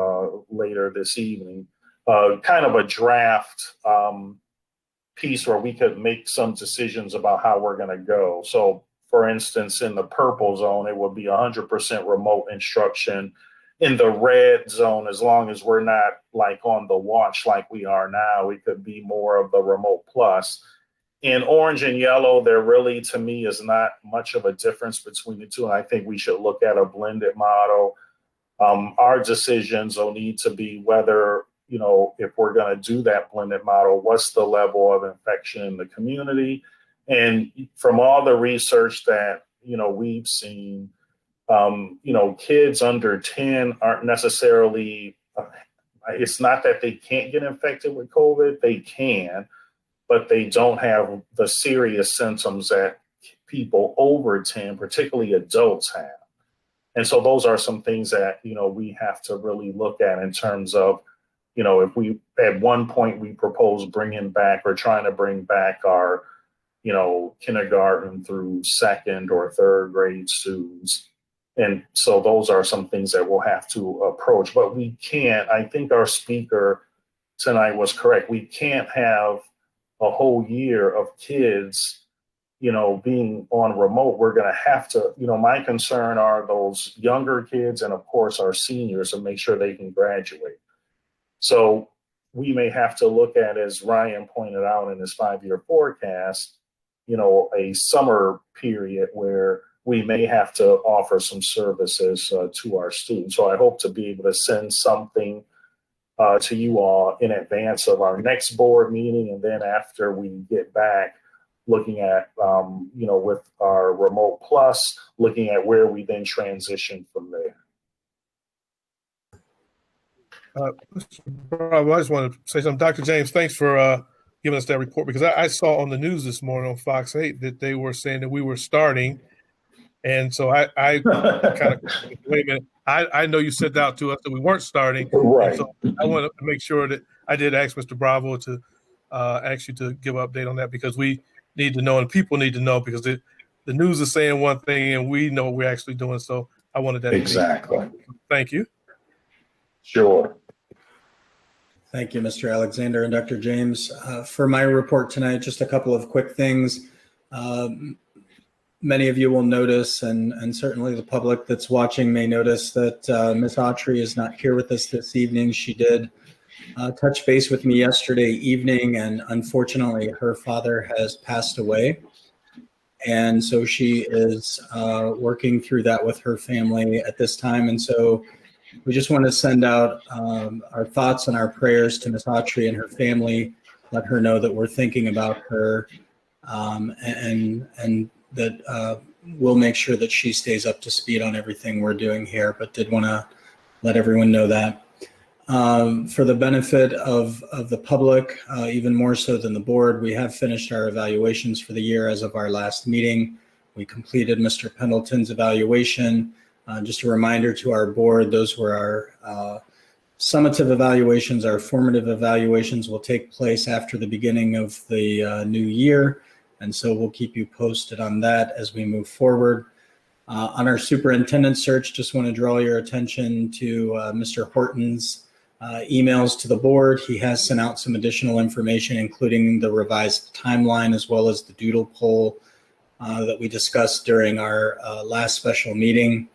later this evening, kind of a draft piece where we could make some decisions about how we're going to go. So for instance, in the purple zone, it would be 100% remote instruction. In the red zone, as long as we're not like on the watch like we are now, it could be more of the Remote Plus. In orange and yellow, there really, to me, is not much of a difference between the two. And I think we should look at a blended model. Our decisions will need to be whether, if we're going to do that blended model, what's the level of infection in the community? And from all the research that, we've seen, kids under 10 aren't necessarily, it's not that they can't get infected with COVID, they can, but they don't have the serious symptoms that people over 10, particularly adults, have. And so those are some things that, we have to really look at in terms of, if we, at one point we propose bringing back or trying to bring back our, kindergarten through second or third grade students. And so those are some things that we'll have to approach, but we can't, I think our speaker tonight was correct. We can't have a whole year of kids, being on remote. We're going to have to, my concern are those younger kids and of course our seniors, and make sure they can graduate. So we may have to look at, as Ryan pointed out in his 5-year forecast, a summer period where we may have to offer some services to our students. So I hope to be able to send something to you all in advance of our next board meeting. And then after we get back, looking at, with our Remote Plus, looking at where we then transition from there. Mr. Bravo, I just want to say something. Dr. James, thanks for giving us that report, because I saw on the news this morning on Fox 8 that they were saying that we were starting. And so I kind of, wait a minute, I know you sent out to us that we weren't starting. Right. So I want to make sure that I did ask Mr. Bravo to ask you to give an update on that, because we need to know and people need to know, because the news is saying one thing and we know what we're actually doing. So I wanted that. Exactly. Thank you. Sure. Thank you, Mr. Alexander and Dr. James. For my report tonight, just a couple of quick things. Many of you will notice, and certainly the public that's watching may notice, that Ms. Autry is not here with us this evening. She did touch base with me yesterday evening, and unfortunately her father has passed away. And so she is working through that with her family at this time. And so we just want to send out our thoughts and our prayers to Ms. Autry and her family, let her know that we're thinking about her, and that we'll make sure that she stays up to speed on everything we're doing here, but did want to let everyone know that. For the benefit of the public, even more so than the board, we have finished our evaluations for the year as of our last meeting. We completed Mr. Pendleton's evaluation. Just a reminder to our board, those were our summative evaluations. Our formative evaluations will take place after the beginning of the new year. And so we'll keep you posted on that as we move forward. On our superintendent search, just want to draw your attention to Mr. Horton's emails to the board. He has sent out some additional information, including the revised timeline, as well as the doodle poll that we discussed during our last special meeting.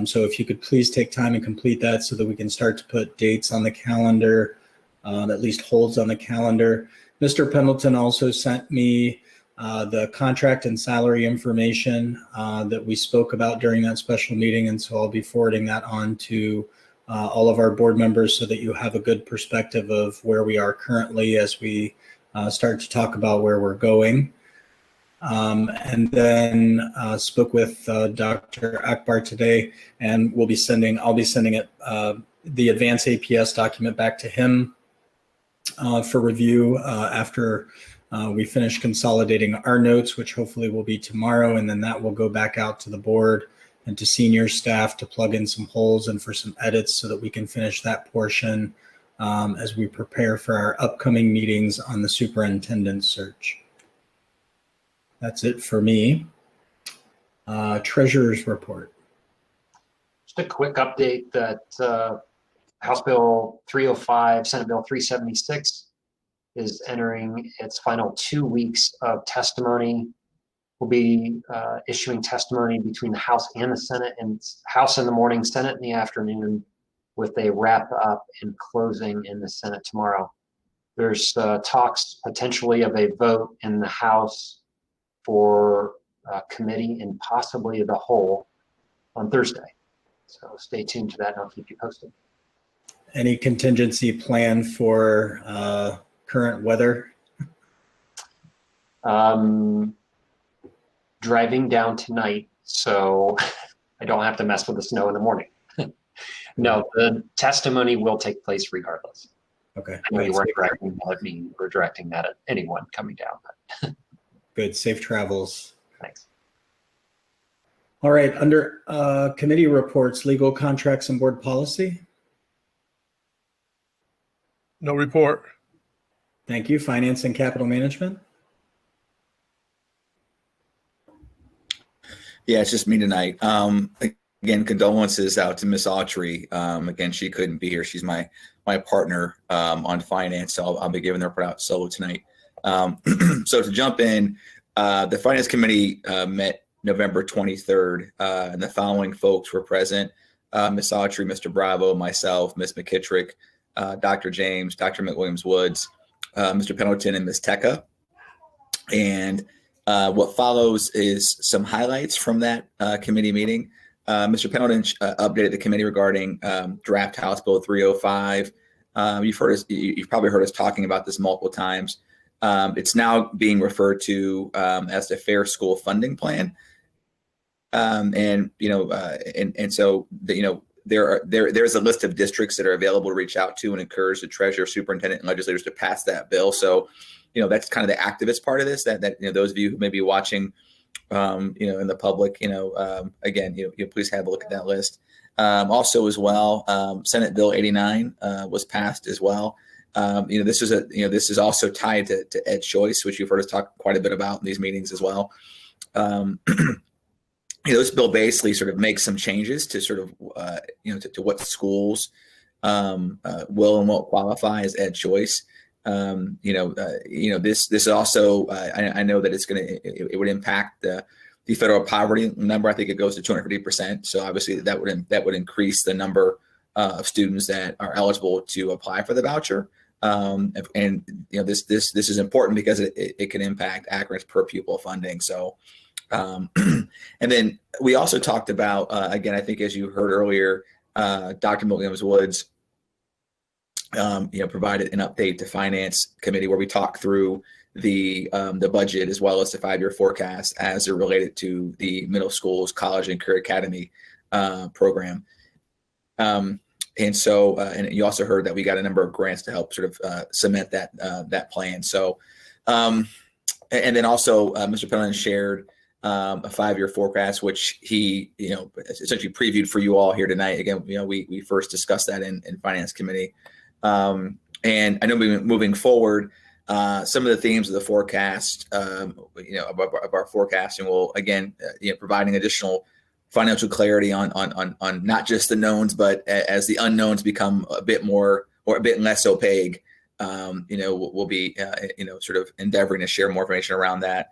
So if you could please take time and complete that so that we can start to put dates on the calendar, at least holds on the calendar. Mr. Pendleton also sent me the contract and salary information that we spoke about during that special meeting. And so I'll be forwarding that on to all of our board members so that you have a good perspective of where we are currently as we start to talk about where we're going. And then spoke with Dr. Akbar today, and I'll be sending it, the advanced APS document back to him for review after we finish consolidating our notes, which hopefully will be tomorrow. And then that will go back out to the board and to senior staff to plug in some holes and for some edits so that we can finish that portion as we prepare for our upcoming meetings on the superintendent search. That's it for me. Treasurer's report. Just a quick update that House Bill 305, Senate Bill 376 is entering its final 2 weeks of testimony. We'll be issuing testimony between the House and the Senate, and House in the morning, Senate in the afternoon, with a wrap up and closing in the Senate tomorrow. There's talks potentially of a vote in the House for committee and possibly the whole on Thursday. So stay tuned to that and I'll keep you posted. Any contingency plan for current weather? Driving down tonight, so I don't have to mess with the snow in the morning. No, the testimony will take place regardless. Okay. I know you weren't directing that at me or directing that at anyone coming down. But Good, safe travels. Thanks. All right, under committee reports, legal contracts and board policy. No report. Thank you. Finance and capital management. Yeah, it's just me tonight. Again, condolences out to Miss Autry. Again, she couldn't be here. She's my partner on finance, so I'll be giving her out solo tonight. So to jump in, the Finance Committee met November 23rd, and the following folks were present: Ms. Autry, Mr. Bravo, myself, Ms. McKittrick, Dr. James, Dr. McWilliams-Woods, Mr. Pendleton, and Ms. Tecca. And what follows is some highlights from that committee meeting. Mr. Pendleton updated the committee regarding draft House Bill 305. You've probably heard us talking about this multiple times. It's now being referred to as the Fair School Funding Plan, and so there's a list of districts that are available to reach out to and encourage the treasurer, superintendent, and legislators to pass that bill. So, that's kind of the activist part of this. That those of you who may be watching, in the public, again, please have a look at that list. Also, as well, Senate Bill 89 was passed as well. This is also tied to Ed Choice, which you've heard us talk quite a bit about in these meetings as well. This bill basically sort of makes some changes to sort of, to what schools will and won't qualify as Ed Choice. This also, I know that it would impact the federal poverty number. I think it goes to 250%. So obviously that would increase the number of students that are eligible to apply for the voucher. This is important because it can impact Akron's per pupil funding. So, and then we also talked about, again, I think as you heard earlier, Dr. McWilliams-Woods, provided an update to Finance Committee where we talked through the budget as well as the 5-year forecast as it related to the middle schools, college, and career academy program. And so, and you also heard that we got a number of grants to help sort of cement that plan. So, and then also Mr. Pendleton shared a 5-year forecast, which he, essentially previewed for you all here tonight. Again, we first discussed that in Finance Committee. And I know moving forward, some of the themes of the forecast, of our forecasting will, again, providing additional financial clarity on not just the knowns, but as the unknowns become a bit more or a bit less opaque, we'll be, sort of endeavoring to share more information around that.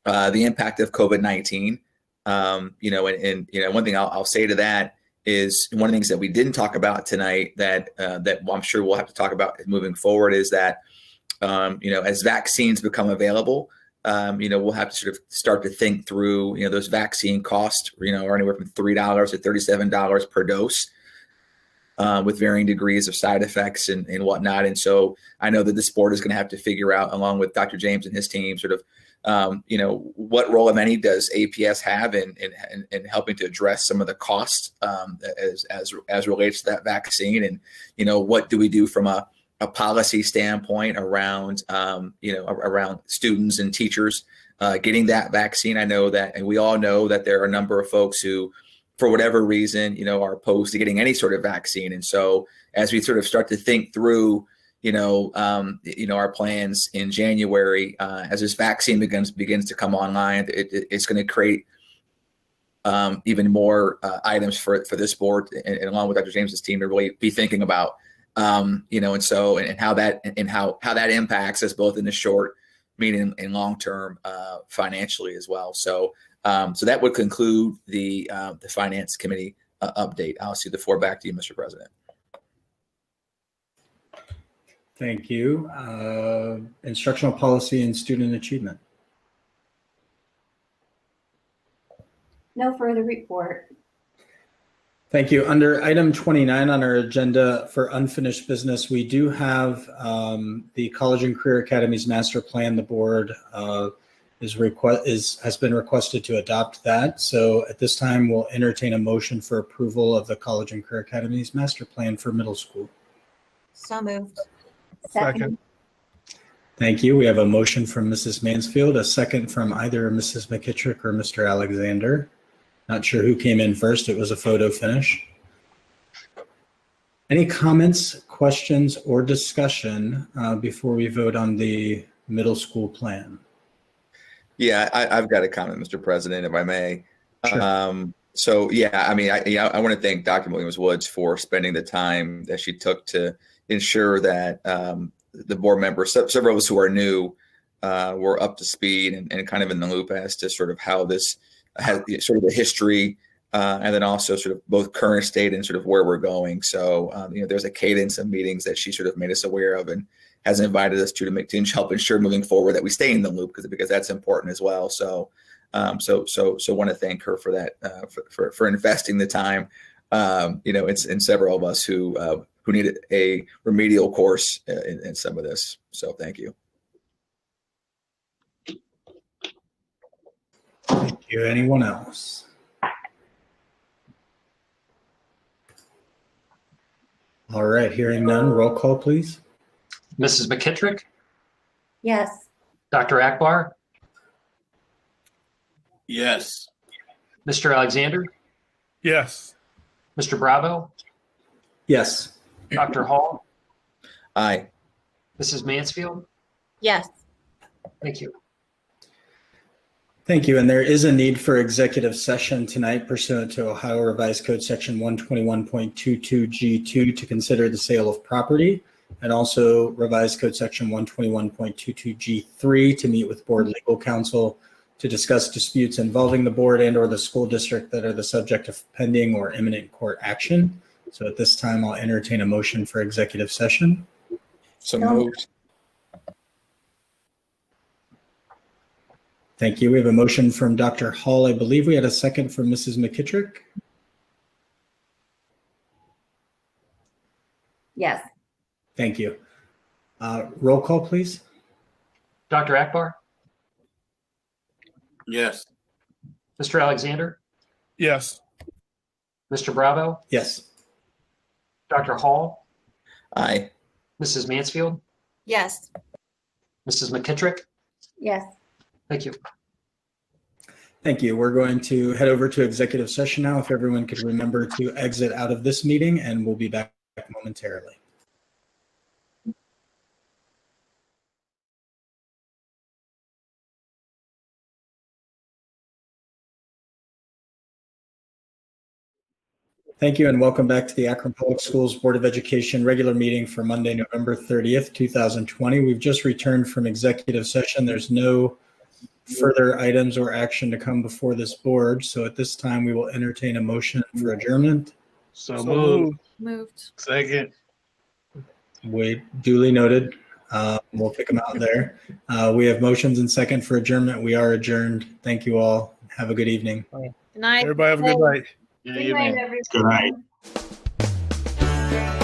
The impact of COVID-19, and one thing I'll say to that is one of the things that we didn't talk about tonight that I'm sure we'll have to talk about moving forward is that, as vaccines become available, we'll have to sort of start to think through, those vaccine costs, are anywhere from $3 to $37 per dose, with varying degrees of side effects and whatnot. And so I know that this board is going to have to figure out, along with Dr. James and his team, sort of, what role, if any, does APS have in helping to address some of the costs as relates to that vaccine, and what do we do from a policy standpoint around around students and teachers getting that vaccine. I know that, and we all know that there are a number of folks who, for whatever reason, are opposed to getting any sort of vaccine. And so as we sort of start to think through, our plans in January, as this vaccine begins to come online, it's going to create even more items for this board, and along with Dr. James's team, to really be thinking about, and how that impacts us both in the short, medium, and long term financially as well. So that would conclude the Finance Committee update. I'll see the floor back to you, Mr. President. Thank you. Instructional policy and student achievement. No further report. Thank you. Under item 29 on our agenda for unfinished business, we do have the College and Career Academies Master Plan. The board has been requested to adopt that. So at this time, we'll entertain a motion for approval of the College and Career Academies Master Plan for middle school. So moved. Second. Thank you. We have a motion from Mrs. Mansfield, a second from either Mrs. McKittrick or Mr. Alexander. Not sure who came in first. It was a photo finish. Any comments, questions, or discussion before we vote on the middle school plan? Yeah, I've got a comment, Mr. President, if I may. Sure. So yeah, I mean, I want to thank Dr. McWilliams-Woods for spending the time that she took to ensure that the board members, several of us who are new, were up to speed and kind of in the loop as to sort of how this has sort of the history, and then also sort of both current state and sort of where we're going. So there's a cadence of meetings that she sort of made us aware of and has invited us to help ensure moving forward that we stay in the loop because that's important as well. So want to thank her for that, for investing the time. It's in several of us who needed a remedial course in some of this. So thank you. Thank you. Anyone else? All right, hearing none, roll call, please. Mrs. McKittrick, Yes. Dr. Akbar, Yes. Mr. Alexander, Yes. Mr. Bravo, Yes. Dr. Hall, Aye. Mrs. Mansfield. Yes. Thank you. Thank you. And there is a need for executive session tonight pursuant to Ohio Revised Code Section 121.22G2 to consider the sale of property, and also Revised Code Section 121.22G3 to meet with board legal counsel to discuss disputes involving the board and or the school district that are the subject of pending or imminent court action. So at this time, I'll entertain a motion for executive session. So moved. Thank you. We have a motion from Dr. Hall. I believe we had a second from Mrs. McKittrick. Yes. Thank you. Roll call, please. Dr. Akbar, Yes. Mr. Alexander, Yes. Mr. Bravo, Yes. Dr. Hall, Aye. Mrs. Mansfield, Yes. Mrs. McKittrick. Yes. Thank you. Thank you. We're going to head over to executive session now. If everyone could remember to exit out of this meeting, and we'll be back momentarily. Thank you, and welcome back to the Akron Public Schools Board of Education regular meeting for Monday, November 30th, 2020. We've just returned from executive session. There's no further items or action to come before this board. So at this time, we will entertain a motion for adjournment. So moved. Moved. Second. Wait, duly noted. We'll pick them out there. We have motions and second for adjournment. We are adjourned. Thank you all. Have a good evening. Good night. Everybody have a good night. Good Good night, evening. everyone. Good night.